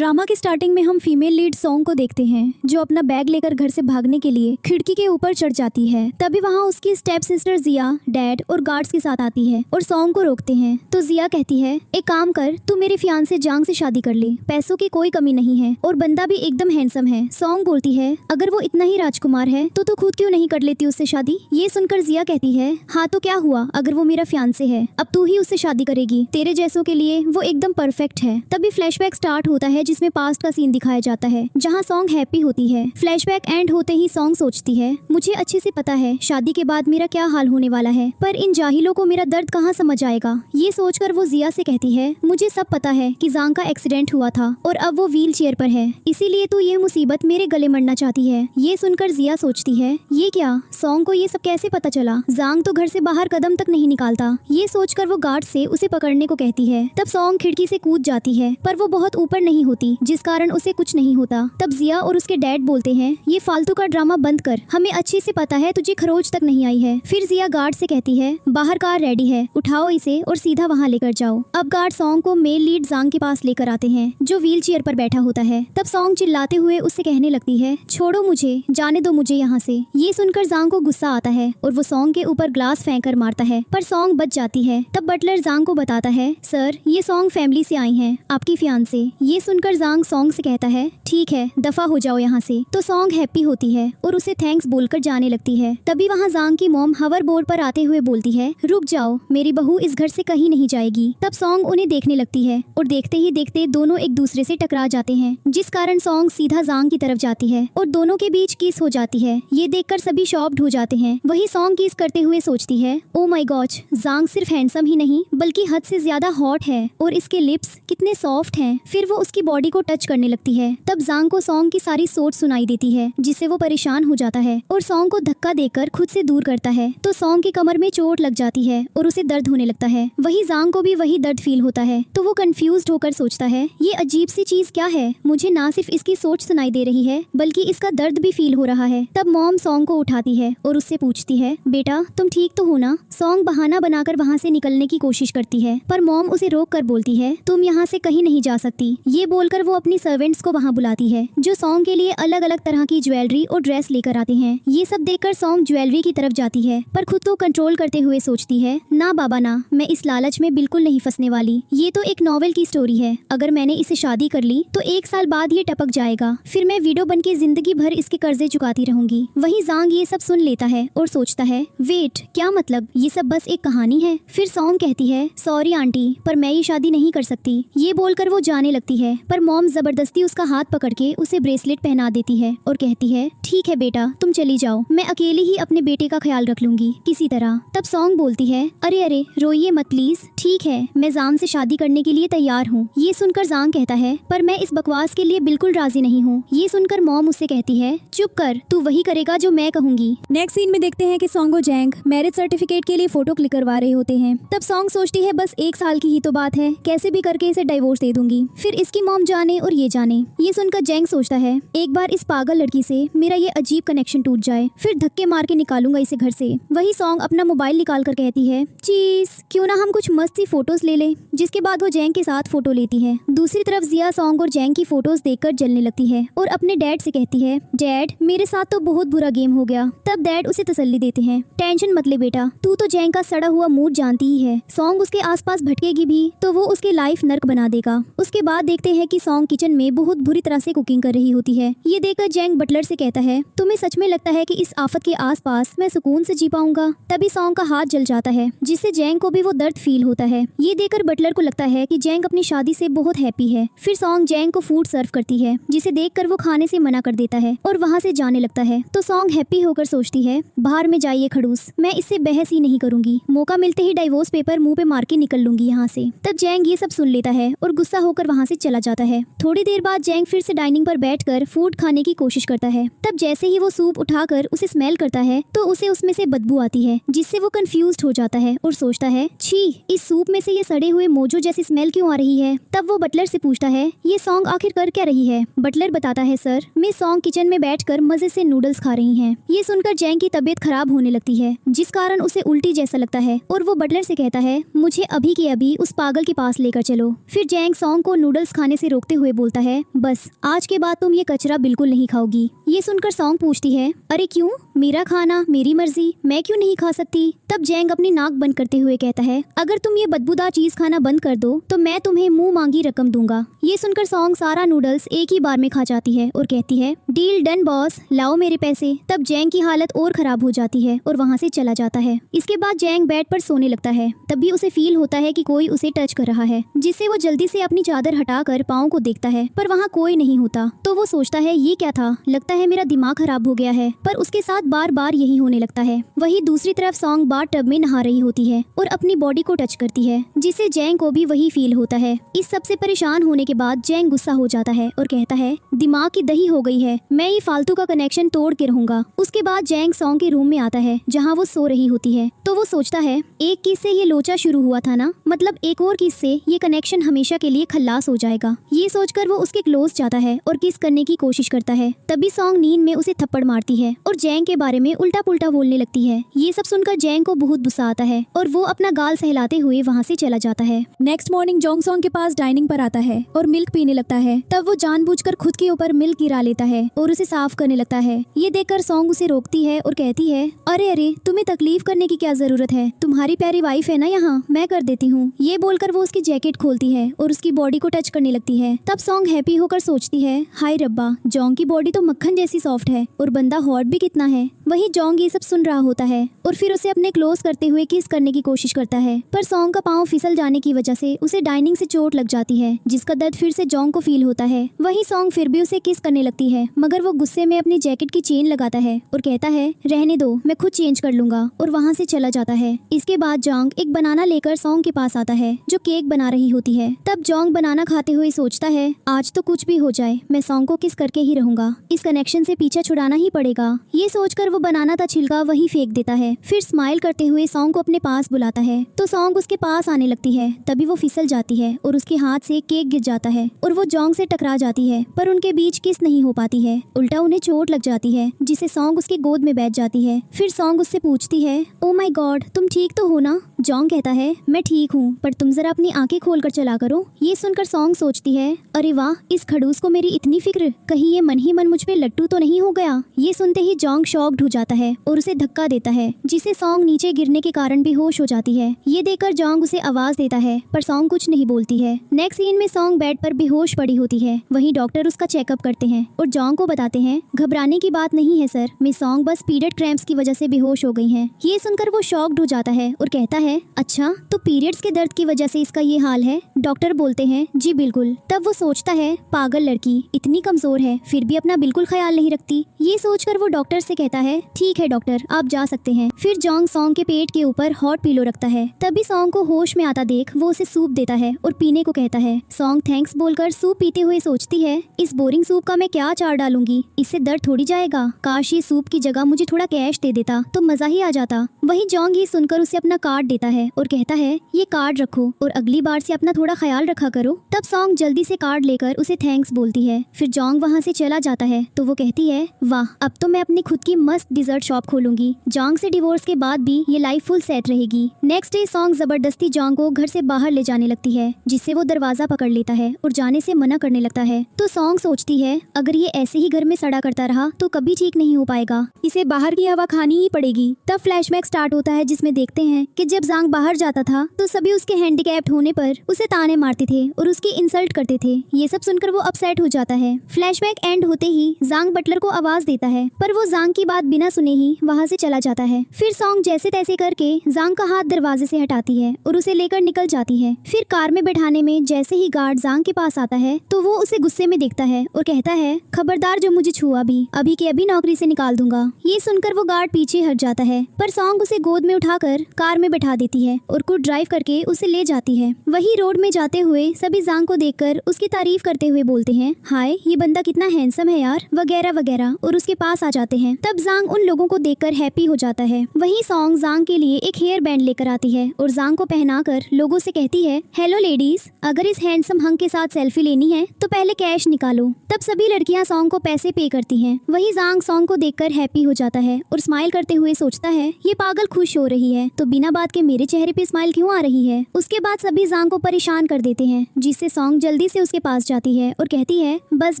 Drama की starting में हम फीमेल लीड सॉन्ग को देखते हैं जो अपना बैग लेकर घर से भागने के लिए खिड़की के ऊपर चढ़ जाती है। तभी वहाँ उसकी स्टेप सिस्टर जिया, डैड और गार्ड्स के साथ आती है और सॉन्ग को रोकते हैं। तो जिया कहती है, एक काम कर, तू मेरे फियांसे जांग से शादी कर ले, पैसों की कोई कमी नहीं है और बंदा भी एकदम हैंडसम है। सॉन्ग बोलती है, अगर वो इतना ही राजकुमार है तो तू खुद क्यों नहीं कर लेती उससे शादी। ये सुनकर जिया कहती है, हाँ तो क्या हुआ, अगर वो मेरा फियांसे है, अब तू ही उससे शादी करेगी, तेरे जैसों के लिए वो एकदम परफेक्ट है। तभी फ्लैशबैक स्टार्ट होता है जिसमें पास्ट का सीन दिखाया जाता है जहाँ सॉन्ग हैप्पी होती है। फ्लैशबैक एंड होते ही सॉन्ग सोचती है, मुझे अच्छे से पता है शादी के बाद मेरा क्या हाल होने वाला है, पर इन जाहिलों को मेरा दर्द कहाँ समझ आएगा। ये सोचकर वो जिया से कहती है, मुझे सब पता है कि जांग का एक्सीडेंट हुआ था और अब वो व्हील चेयर पर है, इसीलिए तो ये मुसीबत मेरे गले मरना चाहती है। ये सुनकर जिया सोचती है, ये क्या, सॉन्ग को ये सब कैसे पता चला, जांग तो घर से बाहर कदम तक नहीं निकालता। ये सोचकर वो गार्ड से उसे पकड़ने को कहती है। तब सॉन्ग खिड़की से कूद जाती है पर वो बहुत ऊपर नहीं होती, जिस कारण उसे कुछ नहीं होता। तब जिया और उसके डैड बोलते हैं, ये फालतू का ड्रामा बंद कर, हमें अच्छे से पता है तुझे खरोच तक नहीं आई है। फिर जिया गार्ड से कहती है, बाहर कार रेडी है, उठाओ इसे और सीधा वहाँ लेकर जाओ। अब गार्ड सॉन्ग को मेल लीड जांग के पास लेकर आते हैं जो व्हील चेयर पर बैठा होता है। तब सॉन्ग चिल्लाते हुए उससे कहने लगती है, छोड़ो मुझे, जाने दो मुझे यहाँ से। ये सुनकर जांग को गुस्सा आता है और वो सॉन्ग के ऊपर ग्लास फेंक कर मारता है, पर सॉन्ग बच जाती है। तब बटलर जांग को बताता है, सर ये सॉन्ग फैमिली से आई है, आपकी फियांसे। ये सुनकर जांग सॉन्ग से कहता है, ठीक है, दफा हो जाओ यहाँ से। तो सॉन्ग हैप्पी होती है और उसे थैंक्स बोलकर जाने लगती है। तभी वहाँ जांग की मॉम हवर बोर्ड पर आते हुए बोलती है, रुक जाओ, मेरी बहू इस घर से कहीं नहीं जाएगी। तब सॉन्ग उन्हें देखने लगती है और देखते ही देखते दोनों एक दूसरे से टकरा जाते हैं, जिस कारण सॉन्ग सीधा जांग की तरफ जाती है और दोनों के बीच किस हो जाती है। ये देखकर सभी शॉक्ड हो जाते हैं। वही सॉन्ग किस करते हुए सोचती है, ओ माय गॉड, जांग सिर्फ हैंडसम ही नहीं बल्कि हद से ज्यादा हॉट है और इसके लिप्स कितने सॉफ्ट हैं। फिर वो उसकी बॉडी को टच करने लगती है। तब जांग को सॉन्ग की सारी सोच सुनाई देती है जिससे वो परेशान हो जाता है और सॉन्ग को धक्का देकर खुद से दूर करता है। तो सॉन्ग की कमर में चोट लग जाती है और उसे दर्द होने लगता है। वही जांग को भी वही दर्द फील होता है। तो वो कंफ्यूज्ड होकर सोचता है, ये अजीब सी चीज क्या है, मुझे ना सिर्फ इसकी सोच सुनाई दे रही है बल्कि इसका दर्द भी फील हो रहा है। तब मॉम सॉन्ग को उठाती है और उससे पूछती है, बेटा तुम ठीक तो हो ना। सॉन्ग बहाना बनाकर वहाँ से निकलने की कोशिश करती है पर मॉम उसे रोक कर बोलती है, तुम यहाँ से कहीं नहीं जा सकती। ये बोलकर वो अपनी सर्वेंट्स को वहाँ बुलाती है जो सॉन्ग के लिए अलग अलग तरह की ज्वेलरी और ड्रेस लेकर आते हैं। ये सब देखकर सॉन्ग ज्वेलरी की तरफ जाती है पर खुद को कंट्रोल करते हुए सोचती है, ना बाबा ना, मैं इस लालच में बिल्कुल नहीं फंसने वाली। ये तो एक नॉवेल की स्टोरी है, अगर मैंने इसे शादी कर ली तो 1 साल बाद ये टपक जाएगा, फिर मैं विडो बन के जिंदगी भर इसके कर्जे चुकाती रहूंगी। वही जांग ये सब सुन लेता है और सोचता है, वेट, क्या मतलब, ये सब बस एक कहानी है। फिर सॉन्ग कहती है, सॉरी आंटी, पर मैं ये शादी नहीं कर सकती। ये बोलकर वो जाने लगती है पर मॉम जबरदस्ती उसका हाथ पकड़ के उसे ब्रेसलेट पहना देती है और कहती है, ठीक है बेटा, तुम चली जाओ, मैं अकेली ही अपने बेटे का ख्याल रख लूंगी किसी तरह। तब सॉन्ग बोलती है, अरे अरे रोइए मत प्लीज, ठीक है, मैं जांग से शादी करने के लिए तैयार हूँ। ये सुनकर जांग कहता है, पर मैं इस बकवास के लिए बिल्कुल राजी नहीं हूँ। ये सुनकर मॉम उससे कहती है, चुप कर, तू वही करेगा जो मैं कहूंगी। नेक्स्ट सीन में देखते हैं कि सॉन्ग और जैंग मैरिज सर्टिफिकेट के लिए फोटो क्लिक करवा रहे होते हैं। तब सॉन्ग सोचती है, बस 1 साल की ही तो बात है, कैसे भी करके इसे डिवोर्स दे दूंगी, फिर इसकी मॉम जाने और ये जाने। ये सुनकर जैंग सोचता है, एक बार इस पागल लड़की से मेरा ये अजीब कनेक्शन टूट जाए, फिर धक्के मार के निकालूंगा इसे घर से। वही सॉन्ग अपना मोबाइल निकाल कर कहती है, चीज, क्यों ना हम कुछ मस्त सी फोटोज ले ले। जिसके बाद वो जैंग के साथ फोटो लेती है। दूसरी तरफ जिया सॉन्ग और जैंग की फोटोज देखकर जलने लगती है और अपने डैड से कहती है, डैड मेरे साथ तो बहुत बुरा गेम हो गया। तब डैड उसे तसल्ली देते हैं, टेंशन मत ले बेटा, तू तो जैंग का सड़ा हुआ मूड जानती ही है, सॉन्ग उसके आसपास भटकेगी भी तो वो उसकी लाइफ नर्क बना देगा। उसके बाद देखते हैं कि सॉन्ग किचन में बहुत बुरी तरह से कुकिंग कर रही होती है। ये देखकर जैंग बटलर से कहता है, तुम्हें सच में लगता है कि इस आफत के आसपास मैं सुकून से जी पाऊंगा। तभी सॉन्ग का हाथ जल जाता है जिससे जैंग को भी वो दर्द फील होता है। ये देखकर बटलर को लगता है कि जैंग अपनी शादी से बहुत हैप्पी है। फिर सॉन्ग जैंग को फूड सर्व करती है जिसे देखकर वो खाने से मना कर देता है और वहाँ से जाने लगता है। तो सॉन्ग हैप्पी होकर सोचती है, बाहर में जाइए खड़ूस, मैं इससे बहस ही नहीं करूंगी, मौका मिलते ही डाइवोर्स पेपर मुंह पे मार के निकल लूंगी यहाँ से। तब जैंग ये सब सुन लेता है और गुस्सा होकर वहाँ से चला जाता है। थोड़ी देर बाद जैंग फिर से डाइनिंग पर बैठकर फूड खाने की कोशिश करता है। तब जैसे ही वो सूप उठाकर उसे स्मेल करता है तो उसे उसमें से बदबू आती है जिससे वो कंफ्यूज्ड हो जाता है और सोचता है, छी, इस सूप में से ये सड़े हुए मोजो जैसी स्मेल क्यों आ रही है। तब वो बटलर से पूछता है, ये सॉन्ग आखिर कर क्या रही है। बटलर बताता है, सर मैं सॉन्ग किचन में बैठकर मजे से नूडल्स खा रही हैं। ये सुनकर जैंग की तबीयत खराब होने लगती है जिस कारण उसे उल्टी जैसा लगता है और वो बटलर से कहता है, मुझे अभी के अभी उस पागल के पास लेकर चलो। फिर जैंग सॉन्ग को नूडल्स खाने से रोकते हुए बोलता है, बस आज के बाद तुम ये कचरा बिल्कुल नहीं खाओगी। ये सुनकर सॉन्ग पूछती है, अरे क्यों, मेरा खाना मेरी मर्जी, मैं क्यों नहीं खा सकती। तब जैंग अपनी नाक बंद करते हुए कहता है, अगर तुम ये बदबूदार चीज खाना बंद कर दो तो मैं तुम्हें मुंह मांगी रकम दूंगा। ये सुनकर सॉन्ग सारा नूडल्स एक ही बार में खा जाती है और कहती है, डील डन बॉस, लाओ मेरे पैसे। तब जैंग की हालत और खराब हो जाती है और वहाँ से चला जाता है। इसके बाद जैंग बेड पर सोने लगता है। तभी उसे फील होता है कि कोई उसे टच कर रहा है, जिससे वो जल्दी से अपनी चादर हटाकर पाँव को देखता है, पर वहाँ कोई नहीं होता। तो वो सोचता है, ये क्या था, लगता है मेरा दिमाग खराब हो गया है। पर उसके साथ बार बार यही होने लगता है। वही दूसरी तरफ सॉन्ग बाथ टब में नहा रही होती है और अपनी बॉडी को टच करती है, जिससे जैंग को भी वही फील होता है। इस सबसे परेशान होने के बाद जैंग गुस्सा हो जाता है और कहता है, दिमाग की दही हो गई है, मैं ये फालतू का कनेक्शन तोड़ के रहूंगा। उसके बाद जैंग सॉन्ग के रूम में आता है जहाँ वो सो रही होती है। तो वो सोचता है, एक किस से ये लोचा शुरू हुआ था ना, मतलब एक और किस से ये कनेक्शन हमेशा के लिए खल्लास हो जाएगा। ये सोचकर वो उसके क्लोज जाता है और किस करने की कोशिश करता है। तभी सॉन्ग नींद में उसे थप्पड़ मारती है और जैंग के बारे में उल्टा पुल्टा बोलने लगती है। ये सब सुनकर जैंग को बहुत गुस्सा आता है और वो अपना गाल सहलाते हुए वहाँ से चला जाता है। नेक्स्ट मॉर्निंग जोंग सॉन्ग के पास डाइनिंग पर आता है और मिल्क पीने लगता है। तब वो जानबूझकर खुद के ऊपर मिल्क गिरा लेता है और उसे साफ करने लगता है। ये देखकर सॉन्ग उसे रोकती है और कहती है, अरे अरे, तुम्हें तकलीफ करने की क्या जरूरत है, तुम्हारी प्यारी वाइफ है ना यहाँ, मैं कर देती हूँ। ये बोलकर वो उसकी जैकेट खोलती है और उसकी बॉडी को टच करने लगती है। तब सॉन्ग हैप्पी होकर सोचती है, हाय रब्बा, जोंग की बॉडी तो मक्खन जैसी सॉफ्ट है और बंदा हॉट भी कितना है। वही जोंग ये सब सुन रहा होता है और फिर उसे अपने क्लोज करते हुए किस करने की कोशिश करता है, पर सॉन्ग का पाँव फिसल जाने की वजह से उसे डाइनिंग से चोट लग जाती है, जिसका दर्द फिर से जोंग को फील होता है। वही सॉन्ग फिर भी उसे किस करने लगती है, मगर वो गुस्से में अपनी जैकेट की चेन लगाता है और कहता है, रहने दो, मैं खुद चेंज कर लूंगा, और वहाँ से चला जाता है। इसके बाद जोंग एक बनाना लेकर सॉन्ग के पास आता है जो केक बना रही होती है। तब जोंग बनाना खाते हुए सोचता है, आज तो कुछ भी हो जाए, मैं सॉन्ग को किस करके ही रहूंगा, इस कनेक्शन से पीछा छुड़ाना ही पड़ेगा। ये सोचकर वो बनाना था छिलका वही फेंक देता है। फिर स्माइल करते हुए सॉन्ग को अपने पास बुलाता है तो सॉन्ग उसके पास आने लगती है। तभी वो फिसल जाती है और उसके हाथ से केक गिर जाता है और वो जोंग से टकरा जाती है, पर उनके बीच किस नहीं हो पाती है, उल्टा उन्हें चोट लग जाती है, जिसे सॉन्ग उसकी गोद में बैठ जाती है। फिर सॉन्ग उससे पूछती है, ओ माय गॉड, तुम ठीक तो हो ना। जोंग कहता है, मैं ठीक हूँ, पर तुम जरा अपनी आंखें खोलकर चला करो। ये सुनकर सॉन्ग सोचती है, अरे वाह, इस खड़ूस को मेरी इतनी फिक्र, कहीं ये मन ही मन मुझ पे लट्टू तो नहीं हो गया। ये सुनते ही जोंग शॉक्ड हो जाता है और उसे धक्का देता है, जिसे सॉन्ग नीचे गिरने के कारण बेहोश हो जाती है। ये देखकर जोंग उसे आवाज देता है, पर सॉन्ग कुछ नहीं बोलती है। नेक्स्ट सीन में सॉन्ग बेड पर बेहोश पड़ी होती है। वहीं डॉक्टर उसका चेकअप करते हैं और जोंग को बताते हैं, घबराने की बात नहीं है सर, मिस सॉन्ग बस पीरियड क्रैम्प्स की वजह से बेहोश हो गई हैं। ये सुनकर वो शॉक्ड हो जाता है और कहता है, अच्छा, तो पीरियड्स के दर्द की वजह से इसका ये हाल है। डॉक्टर बोलते हैं, जी बिल्कुल। तब वो सोचता है, पागल लड़की, इतनी कमजोर है फिर भी अपना बिल्कुल ख्याल नहीं रखती। ये सोचकर वो डॉक्टर से कहता है, ठीक है डॉक्टर, आप जा सकते हैं। फिर जोंग सॉन्ग के पेट के ऊपर हॉट पिलो रखता है। तभी सॉन्ग को होश में आता देख वो उसे सूप देता है और पीने को कहता है। सॉन्ग थैंक्स बोलकर सूप पीते हुए सोचती है, इस बोरिंग सूप का मैं क्या अचार डालूंगी, इससे दर्द थोड़ी जाएगा। काश ये सूप की जगह मुझे थोड़ा कैश दे देता तो मजा ही आ जाता। वही जोंग ही सुनकर उसे अपना कार्ड देता है और कहता है, ये कार्ड रखो और अगली बार से अपना थोड़ा ख्याल रखा करो। तब सॉन्ग जल्दी से कार्ड लेकर उसे थैंक्स बोलती है। फिर जोंग वहाँ से चला जाता है तो वो कहती है, वाह, अब तो मैं अपनी खुद की मस्त डिजर्ट शॉप खोलूंगी। जोंग से डिवोर्स के बाद भी ये लाइफ फुल सेट रहेगी। नेक्स्ट डे सॉन्ग जबरदस्ती जोंग को घर से बाहर ले जाने लगती है, जिससे वो दरवाजा पकड़ लेता है और जाने से मना करने लगता है। तो सॉन्ग सोचती है, अगर ये ऐसे ही घर में सड़ा करता रहा तो कभी ठीक नहीं हो पाएगा, इसे बाहर की हवा खानी ही पड़ेगी। तब फ्लैशबैक स्टार्ट होता है जिसमें देखते हैं कि जब जोंग बाहर जाता था तो सभी उसके हैंडीकैप्ड होने पर उसे ताने मारते थे और उसकी इंसल्ट करते थे। ये सब सुनकर वो अपसेट हो जाता है। फ्लैशबैक एंड होते ही जोंग बटलर को आवाज देता है, पर वो जोंग की बात बिना सुने ही वहाँ से चला जाता है। फिर सॉन्ग जैसे तैसे करके जोंग का हाथ दरवाजे से हटाती है और उसे लेकर निकल जाती है। फिर कार में बैठाने में जैसे ही गार्ड जोंग के पास आता है तो वो उसे गुस्से में देखता है और कहता है, खबरदार जो मुझे छुआ भी, अभी के अभी नौकरी से निकाल दूंगा। ये सुनकर वो गार्ड पीछे हट जाता है, पर सॉन्ग उसे गोद में उठाकर कार में बैठा देती है और खुद ड्राइव करके उसे ले जाती है। वही रोड में जाते हुए सभी जोंग को देखकर उसकी तारीफ करते हुए बोलते हैं, हाय, ये बंदा कितना हैंडसम है यार, वगैरह वगैरह, और उसके पास आ जाते हैं। तब जोंग जांग उन लोगों को देखकर हैप्पी हो जाता है। वहीं सॉन्ग जांग के लिए एक हेयर बैंड लेकर आती है और जांग को पहनाकर लोगों से कहती है, हेलो लेडीज, अगर इस हैंडसम हंग के साथ सेल्फी लेनी है तो पहले कैश निकालो। तब सभी लड़कियां सॉन्ग को पैसे पे करती हैं। वहीं जांग सॉन्ग को देखकर हैप्पी हो जाता है और स्माइल करते हुए सोचता है, ये पागल खुश हो रही है तो बिना बात के मेरे चेहरे पे स्माइल क्यों आ रही है। उसके बाद सभी जांग को परेशान कर देते हैं, जिससे सॉन्ग जल्दी से उसके पास जाती है और कहती है, बस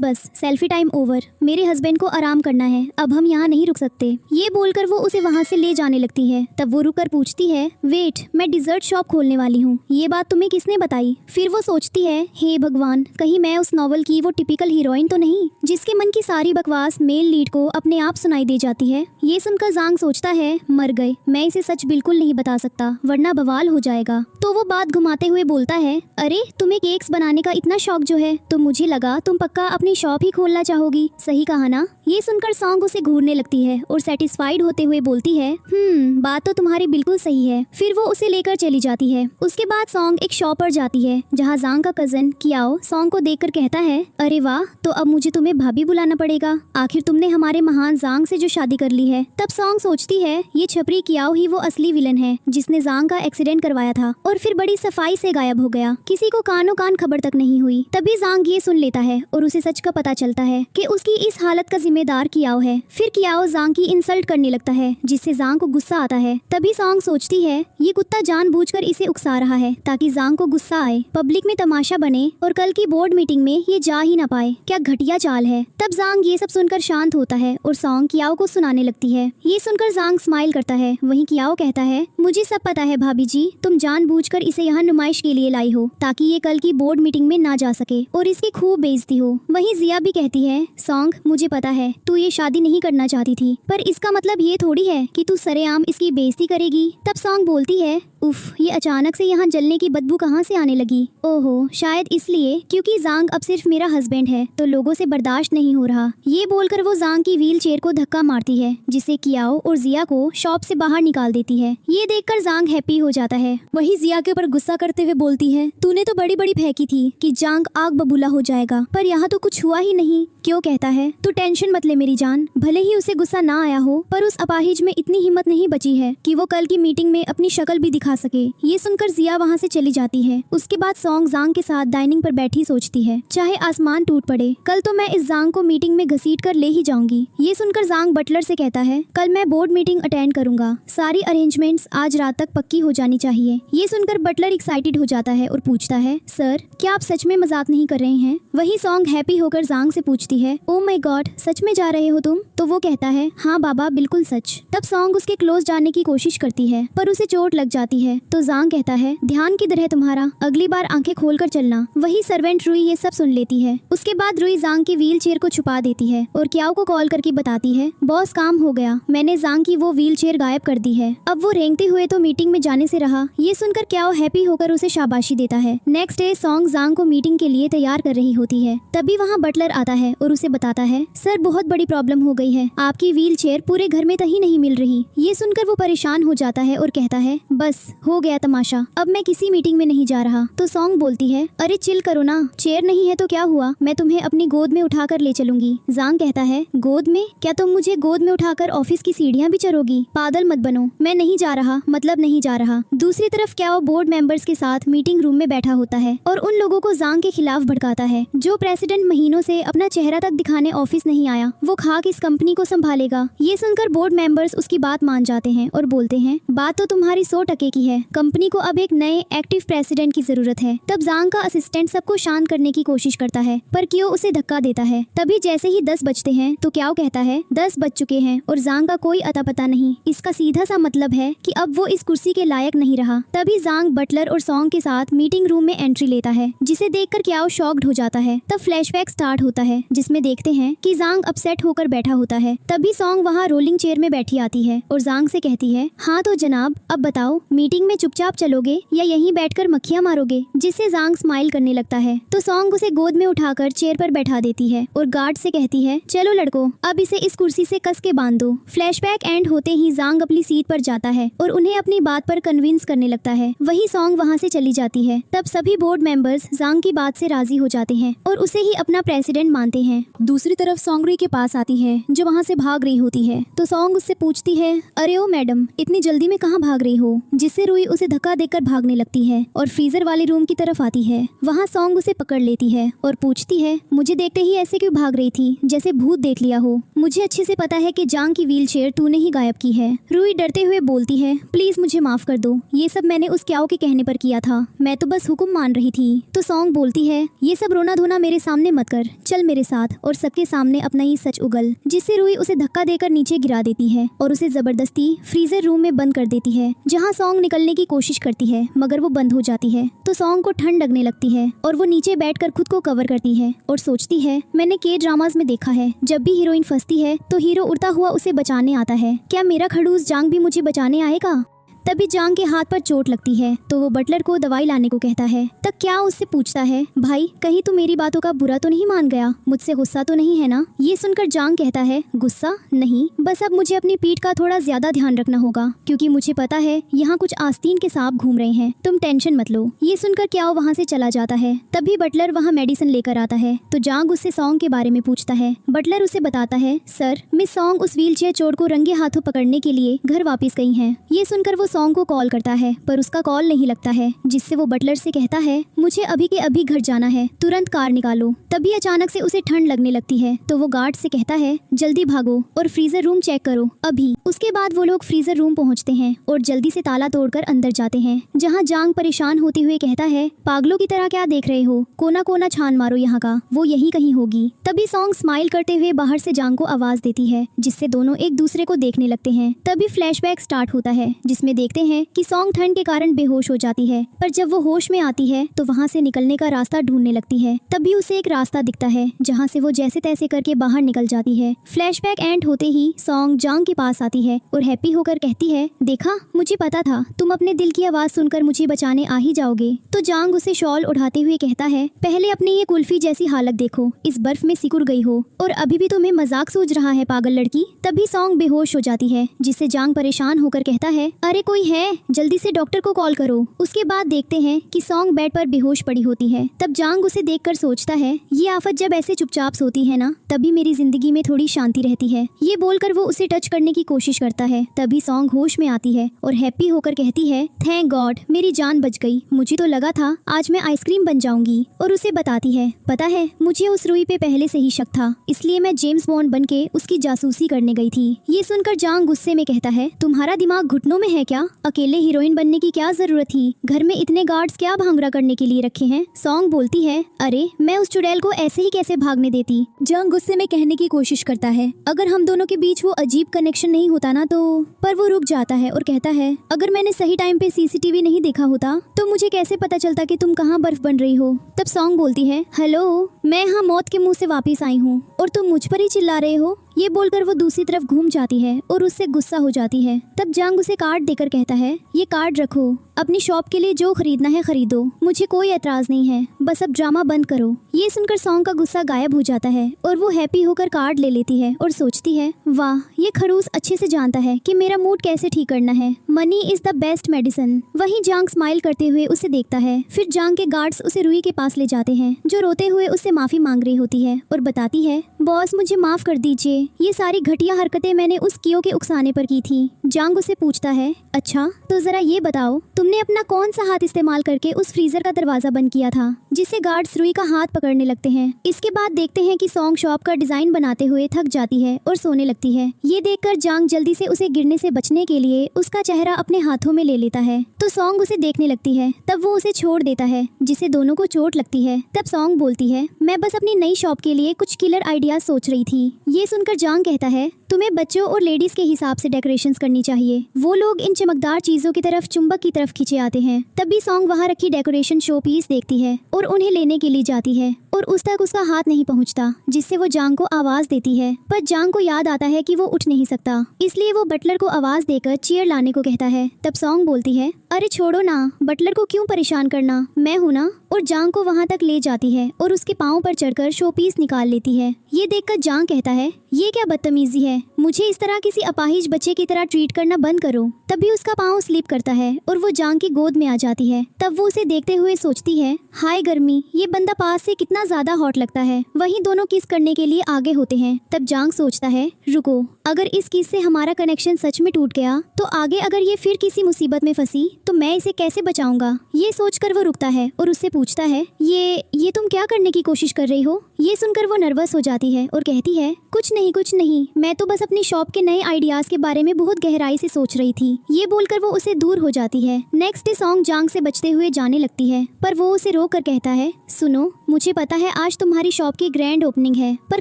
बस सेल्फी टाइम ओवर, मेरे हस्बैंड को आराम करना है, अब हम यहाँ नहीं रुक सकते। ये बोलकर वो उसे वहाँ से ले जाने लगती है। तब वो रुककर पूछती है, वेट, मैं डिजर्ट शॉप खोलने वाली हूँ, ये बात तुम्हें किसने बताई। फिर वो सोचती है, हे भगवान, कहीं मैं उस नॉवल की वो टिपिकल हीरोइन तो नहीं जिसके मन की सारी बकवास मेल लीड को अपने आप सुनाई दे जाती है। ये सुनकर जांग सोचता है, मर गए, मैं इसे सच बिल्कुल नहीं बता सकता वरना बवाल हो जाएगा। तो वो बात घुमाते हुए बोलता है, अरे तुम्हें केक्स बनाने का इतना शौक जो है, तो मुझे लगा तुम पक्का अपनी शॉप ही खोलना चाहोगी, सही कहा ना। ये सुनकर सॉन्ग उसे घूरने लगती है और सेटिस्फाइड होते हुए बोलती है, बात तो तुम्हारी बिल्कुल सही है। फिर वो उसे लेकर चली जाती है। उसके बाद सॉन्ग एक शॉप पर जाती है जहाँ जांग का कजन कियाओ सॉन्ग को देखकर कहता है, अरे वाह, तो अब मुझे तुम्हें भाभी बुलाना पड़ेगा, आखिर तुमने हमारे महान जांग से जो शादी कर ली है। तब सॉन्ग सोचती है, ये छपरी कियाओ ही वो असली विलन है जिसने जांग का एक्सीडेंट करवाया था और फिर बड़ी सफाई से गायब हो गया, किसी को कानो कान खबर तक नहीं हुई। तभी जांग ये सुन लेता है और उसे सच का पता चलता है कि उसकी इस हालत का जिम्मेदार कियाओ है। फिर कियाओ जांग की इंसल्ट करने लगता है, जिससे जांग को गुस्सा आता है। तभी सॉन्ग सोचती है, ये कुत्ता जानबूझकर इसे उकसा रहा है ताकि जांग को गुस्सा आए, पब्लिक में तमाशा बने और कल की बोर्ड मीटिंग में ये जा ही ना पाए। क्या घटिया चाल है। तब जांग ये सब सुनकर शांत होता है और सॉन्ग कियाओ को सुनाने लगती है। ये सुनकर जांग स्माइल करता है। वहीं कियाओ कहता है, मुझे सब पता है भाभी जी, तुम जानबूझकर इसे यहाँ नुमाइश के लिए लाई हो ताकि ये कल की बोर्ड मीटिंग में ना जा सके और इसकी खूब बेइज्जती हो। वहीं जिया भी कहती है, सॉन्ग, मुझे पता है तू ये शादी नहीं करना चाहती थी, पर इसका मतलब ये थोड़ी है कि तू सरेआम इसकी बेइज्जती करेगी। तब सॉन्ग बोलती है, उफ, ये अचानक से यहाँ जलने की बदबू कहाँ से आने लगी। ओहो, शायद इसलिए क्योंकि जांग अब सिर्फ मेरा हस्बैंड है तो लोगों से बर्दाश्त नहीं हो रहा। ये बोलकर वो जांग की व्हील चेयर को धक्का मारती है, जिससे कियाओ और जिया को शॉप से बाहर निकाल देती है। ये देखकर जांग हैप्पी हो जाता है। वही जिया के ऊपर गुस्सा करते हुए बोलती है, तूने तो बड़ी बड़ी फेंकी थी कि जांग आग बबूला हो जाएगा, पर यहाँ तो कुछ हुआ ही नहीं। क्यों कहता है, तू टेंशन मत ले मेरी जान। भले ही उसे गुस्सा ना आया हो, पर उस अपाहिज में इतनी हिम्मत नहीं बची है कि वो कल की मीटिंग में अपनी शक्ल भी दिखा सके। ये सुनकर जिया वहाँ से चली जाती है। उसके बाद सॉन्ग जांग के साथ डाइनिंग पर बैठी सोचती है, चाहे आसमान टूट पड़े, कल तो मैं इस जांग को मीटिंग में घसीट कर ले ही जाऊंगी। ये सुनकर जांग बटलर से कहता है, कल मैं बोर्ड मीटिंग अटेंड करूंगा, सारी अरेंजमेंट्स आज रात तक पक्की हो जानी चाहिए। ये सुनकर बटलर एक्साइटेड हो जाता है और पूछता है, सर, क्या आप सच में मजाक नहीं कर रहे हैं। वही सॉन्ग हैप्पी होकर जांग से पूछती है, ओ माय गॉड, सच में जा रहे हो तुम। तो वो कहता है, हाँ बाबा, बिल्कुल सच। तब सॉन्ग उसके क्लोज जाने की कोशिश करती है पर उसे चोट लग जाती है। तो जांग कहता है, ध्यान किधर है तुम्हारा, अगली बार आंखें खोलकर चलना। वही सर्वेंट रुई ये सब सुन लेती है। उसके बाद रुई जांग की व्हील चेयर को छुपा देती है और कियाओ को कॉल करके बताती है, बॉस, काम हो गया, मैंने जांग की वो व्हील चेयर गायब कर दी है। अब वो रेंगते हुए तो मीटिंग में जाने से रहा। ये सुनकर कियाओ हैप्पी होकर उसे शाबाशी देता है। नेक्स्ट डे सॉन्ग जांग को मीटिंग के लिए तैयार कर रही होती है। तभी वहाँ बटलर आता है और उसे बताता है, सर, बहुत बड़ी प्रॉब्लम हो गई है, आपकी व्हील चेयर पूरे घर में कहीं नहीं मिल रही। ये सुनकर वो परेशान हो जाता है और कहता है, बस हो गया तमाशा, अब मैं किसी मीटिंग में नहीं जा रहा। तो सॉन्ग बोलती है, अरे चिल करो ना, चेयर नहीं है तो क्या हुआ, मैं तुम्हें अपनी गोद में उठाकर ले चलूंगी। जांग कहता है, गोद में? क्या तुम मुझे गोद में उठाकर ऑफिस की सीढ़ियाँ भी चढ़ोगी? पागल मत बनो, मैं नहीं जा रहा, मतलब नहीं जा रहा। दूसरी तरफ क्या वो बोर्ड मेंबर्स के साथ मीटिंग रूम में बैठा होता है और उन लोगों को जांग के खिलाफ भड़काता है। जो प्रेसिडेंट महीनों से अपना चेहरा तक दिखाने ऑफिस नहीं आया, वो खाक इस कंपनी को संभालेगा। ये सुनकर बोर्ड मेंबर्स उसकी बात मान जाते हैं और बोलते हैं, बात तो तुम्हारी 100% की है, कंपनी को अब एक नए एक्टिव प्रेसिडेंट की जरूरत है। तब जांग का असिस्टेंट सबको शांत करने की कोशिश करता है पर क्यों उसे धक्का देता है। तभी जैसे ही 10 बजते हैं तो क्या कहता है, 10 बज चुके हैं और जांग का कोई अता पता नहीं। इसका सीधा सा मतलब है कि अब वो इस कुर्सी के लायक नहीं रहा। तभी जांग बटलर और सॉन्ग के साथ मीटिंग रूम में एंट्री लेता है, जिसे देखकर क्या शॉक्ड हो जाता है। तब फ्लैशबैक स्टार्ट होता है जिसमें देखते हैं कि जांग अपसेट होकर बैठा होता है। तभी सॉन्ग वहाँ रोलिंग चेयर में बैठी आती है और जांग से कहती है, हाँ तो जनाब, अब बताओ, मीटिंग में चुपचाप चलोगे या यहीं बैठकर मक्खियाँ मारोगे? जिससे जांग स्माइल करने लगता है। तो सॉन्ग उसे गोद में उठाकर चेयर पर बैठा देती है और गार्ड से कहती है, चलो लड़कों, अब इसे इस कुर्सी से कस के बांध दो। फ्लैशबैक एंड होते ही जांग अपनी सीट पर जाता है और उन्हें अपनी बात पर कन्विंस करने लगता है। वही सॉन्ग वहाँ से चली जाती है। तब सभी बोर्ड मेंबर्स जांग की बात से राजी हो जाते हैं और उसे ही अपना प्रेसिडेंट मानते हैं। दूसरी तरफ सॉन्ग रुई के पास आती है जो वहाँ से भाग रही होती है। तो सॉन्ग उससे पूछती है, अरे ओ मैडम, इतनी जल्दी में कहाँ भाग रही हो? जिससे रुई उसे धक्का देकर भागने लगती है और फ्रीजर वाले रूम की तरफ आती है। वहाँ सॉन्ग उसे पकड़ लेती है और पूछती है, मुझे देखते ही ऐसे क्यों भाग रही थी, जैसे भूत देख लिया हो? मुझे अच्छे से पता है कि जांग की व्हील चेयर तूने ही गायब की है। रुई डरते हुए बोलती है, प्लीज मुझे माफ कर दो, ये सब मैंने उस क्याओ के कहने पर किया था, मैं तो बस हुक्म मान रही थी। तो सॉन्ग बोलती है, ये सब रोना धोना मेरे सामने मत कर, चल मेरे साथ और सबके सामने अपना ही सच उगल। जिससे रुई उसे धक्का देकर नीचे गिरा देती है और उसे जबरदस्ती फ्रीजर रूम में बंद कर देती है, जहाँ सॉन्ग निकलने की कोशिश करती है मगर वो बंद हो जाती है। तो सॉन्ग को ठंड लगने लगती है और वो नीचे बैठकर खुद को कवर करती है और सोचती है, मैंने के ड्रामास में देखा है, जब भी हीरोइन फंसती है तो हीरो उड़ता हुआ उसे बचाने आता है। क्या मेरा खड़ूस जांग भी मुझे बचाने आएगा? तभी जांग के हाथ पर चोट लगती है तो वो बटलर को दवाई लाने को कहता है। तब क्या उससे पूछता है, भाई कहीं तू मेरी बातों का बुरा तो नहीं मान गया, मुझसे गुस्सा तो नहीं है ना? ये सुनकर जांग कहता है, गुस्सा नहीं, बस अब मुझे अपनी पीठ का थोड़ा ज्यादा ध्यान रखना होगा क्योंकि मुझे पता है यहाँ कुछ आस्तीन के सांप घूम रहे हैं, तुम टेंशन मत लो। ये सुनकर क्या वहाँ से चला जाता है। तभी बटलर वहाँ मेडिसिन लेकर आता है तो जांग उससे सॉन्ग के बारे में पूछता है। बटलर उसे बताता है, सर मिस सॉन्ग उस व्हील चेयर चोर को रंगे हाथों पकड़ने के लिए घर वापस गई है। ये सुनकर वो सॉन्ग को कॉल करता है पर उसका कॉल नहीं लगता है, जिससे वो बटलर से कहता है, मुझे अभी के अभी घर जाना है, तुरंत कार निकालो। तभी अचानक से उसे ठंड लगने लगती है तो वो गार्ड से कहता है, जल्दी भागो और फ्रीजर रूम चेक करो अभी। उसके बाद वो लोग फ्रीजर रूम पहुंचते हैं और जल्दी से ताला तोड़कर अंदर जाते हैं, जहां जांग परेशान होते हुए कहता है, पागलों की तरह क्या देख रहे हो, कोना कोना छान मारो यहाँ का, वो यही कहीं होगी। तभी सॉन्ग स्माइल करते हुए बाहर से जांग को आवाज देती है, जिससे दोनों एक दूसरे को देखने लगते हैं। तभी फ्लैशबैक स्टार्ट होता है जिसमें देखते हैं कि सॉन्ग ठंड के कारण बेहोश हो जाती है, पर जब वो होश में आती है तो वहाँ से निकलने का रास्ता ढूंढने लगती है। तभी उसे एक रास्ता दिखता है जहाँ से वो जैसे तैसे करके बाहर निकल जाती है। फ्लैशबैक एंड होते ही सॉन्ग जांग के पास आती है और हैप्पी होकर कहती है, देखा मुझे पता था तुम अपने दिल की आवाज सुनकर मुझे बचाने आ ही जाओगे। तो जांग उसे शॉल उठाते हुए कहता है, पहले अपनी ये कुल्फी जैसी हालत देखो, इस बर्फ में सिकुड़ गई हो और अभी भी तुम्हें मजाक सूझ रहा है पागल लड़की। तभी सॉन्ग बेहोश हो जाती है, जिससे जांग परेशान होकर कहता है, अरे कोई है, जल्दी से डॉक्टर को कॉल करो। उसके बाद देखते हैं कि सॉन्ग बेड पर बेहोश पड़ी होती है। तब जांग उसे देखकर सोचता है, ये आफत जब ऐसे चुपचाप सोती है ना, तभी मेरी जिंदगी में थोड़ी शांति रहती है। ये बोलकर वो उसे टच करने की कोशिश करता है। तभी सॉन्ग होश में आती है और हैप्पी होकर कहती है, थैंक गॉड मेरी जान बच गई, मुझे तो लगा था आज मैं आइसक्रीम बन जाऊंगी। और उसे बताती है, पता है मुझे उस रुई पे पहले से ही शक था, इसलिए मैं जेम्स बॉन्ड बन के उसकी जासूसी करने गई थी। ये सुनकर जांग गुस्से में कहता है, तुम्हारा दिमाग घुटनों में है क्या? अकेले हीरोइन बनने की क्या जरूरत थी? घर में इतने गार्ड्स क्या भांगड़ा करने के लिए रखे हैं? सॉन्ग बोलती है, अरे मैं उस चुड़ैल को ऐसे ही कैसे भागने देती? जांग गुस्से में कहने की कोशिश करता है, अगर हम दोनों के बीच वो अजीब कनेक्शन नहीं होता ना तो। पर वो रुक जाता है और कहता है, अगर मैंने सही टाइम पे सीसीटीवी नहीं देखा होता तो मुझे कैसे पता चलता कि तुम कहाँ बर्फ बन रही हो? तब सॉन्ग बोलती है, हेलो मैं यहाँ मौत के मुंह से वापिस आई हूँ और तुम मुझ पर ही चिल्ला रहे हो? ये बोलकर वो दूसरी तरफ घूम जाती है और उससे गुस्सा हो जाती है। तब जांग उसे कार्ड देकर कहता है, ये कार्ड रखो, अपनी शॉप के लिए जो खरीदना है खरीदो, मुझे कोई एतराज नहीं है, बस अब ड्रामा बंद करो। ये सुनकर सॉन्ग का गुस्सा गायब हो जाता है और वो हैप्पी होकर कार्ड ले लेती है और सोचती है, वाह ये खड़ूस अच्छे से जानता है कि मेरा मूड कैसे ठीक करना है, money is the best medicine. वहीं जांग स्माइल करते हुए उसे देखता है। फिर जांग के गार्ड्स उसे रुई के पास ले जाते हैं, जो रोते हुए उससे माफी मांग रही होती है और बताती है, बॉस मुझे माफ कर दीजिए, ये सारी घटिया हरकतें मैंने उस कियो के उकसाने पर की थी। जांग उसे पूछता है, अच्छा तो जरा ये बताओ तुमने अपना कौन सा हाथ इस्तेमाल करके उस फ्रीजर का दरवाजा बंद किया था, जिससे गार्ड्स रुई का हाथ पकड़ने लगते हैं। इसके बाद देखते हैं कि सॉन्ग शॉप का डिजाइन बनाते हुए थक जाती है और सोने लगती है। ये देखकर जांग जल्दी से उसे गिरने से बचने के लिए उसका चेहरा अपने हाथों में ले लेता है। तो सॉन्ग उसे देखने लगती है, तब वो उसे छोड़ देता है, जिससे दोनों को चोट लगती है। तब सॉन्ग बोलती है, मैं बस अपनी नई शॉप के लिए कुछ किलर आइडियाज सोच रही थी। ये सुनकर जांग कहता है, तुम्हें बच्चों और लेडीज के हिसाब से डेकोरेशंस करनी चाहिए, वो लोग इन चमकदार चीजों की तरफ चुंबक की तरफ खींचे आते हैं। तभी सॉन्ग वहाँ रखी डेकोरेशन शो पीस देखती है और उन्हें लेने के लिए जाती है और उस तक उसका हाथ नहीं पहुँचता, जिससे वो जांग को आवाज देती है। पर जांग को याद आता है कि वो उठ नहीं सकता, इसलिए वो बटलर को आवाज देकर चेयर लाने को कहता है। तब सॉन्ग बोलती है, अरे छोड़ो ना, बटलर को क्यों परेशान करना, मैं हूँ ना। और जांग को वहाँ तक ले जाती है और उसके पाँव पर चढ़कर शोपीस निकाल लेती है। ये देखकर जांग कहता है, ये क्या बदतमीजी है, मुझे इस तरह किसी अपाहिज बच्चे की तरह ट्रीट करना बंद करो। तभी उसका पाँव स्लिप करता है और वो जांग की गोद में आ जाती है। तब वो उसे देखते हुए सोचती है, हाय गर्मी, ये बंदा पास से कितना ज्यादा हॉट लगता है। वहीं दोनों किस करने के लिए आगे होते हैं। तब जांग सोचता है, रुको, अगर इस किस से हमारा कनेक्शन सच में टूट गया तो आगे अगर ये फिर किसी मुसीबत में फंसी तो मैं इसे कैसे बचाऊंगा। ये सोचकर वो रुकता है और उससे पूछता है, ये तुम क्या करने की कोशिश कर रही हो। ये सुनकर वो नर्वस हो जाती है और कहती है, कुछ नहीं, मैं तो बस अपनी शॉप के नए आइडियाज के बारे में बहुत गहराई से सोच रही थी। ये बोलकर वो उसे दूर हो जाती है। नेक्स्ट डे सॉन्ग जांग से बचते हुए जाने लगती है, पर वो उसे रोक कर कहता है, सुनो, मुझे पता है आज तुम्हारी शॉप की ग्रैंड ओपनिंग है, पर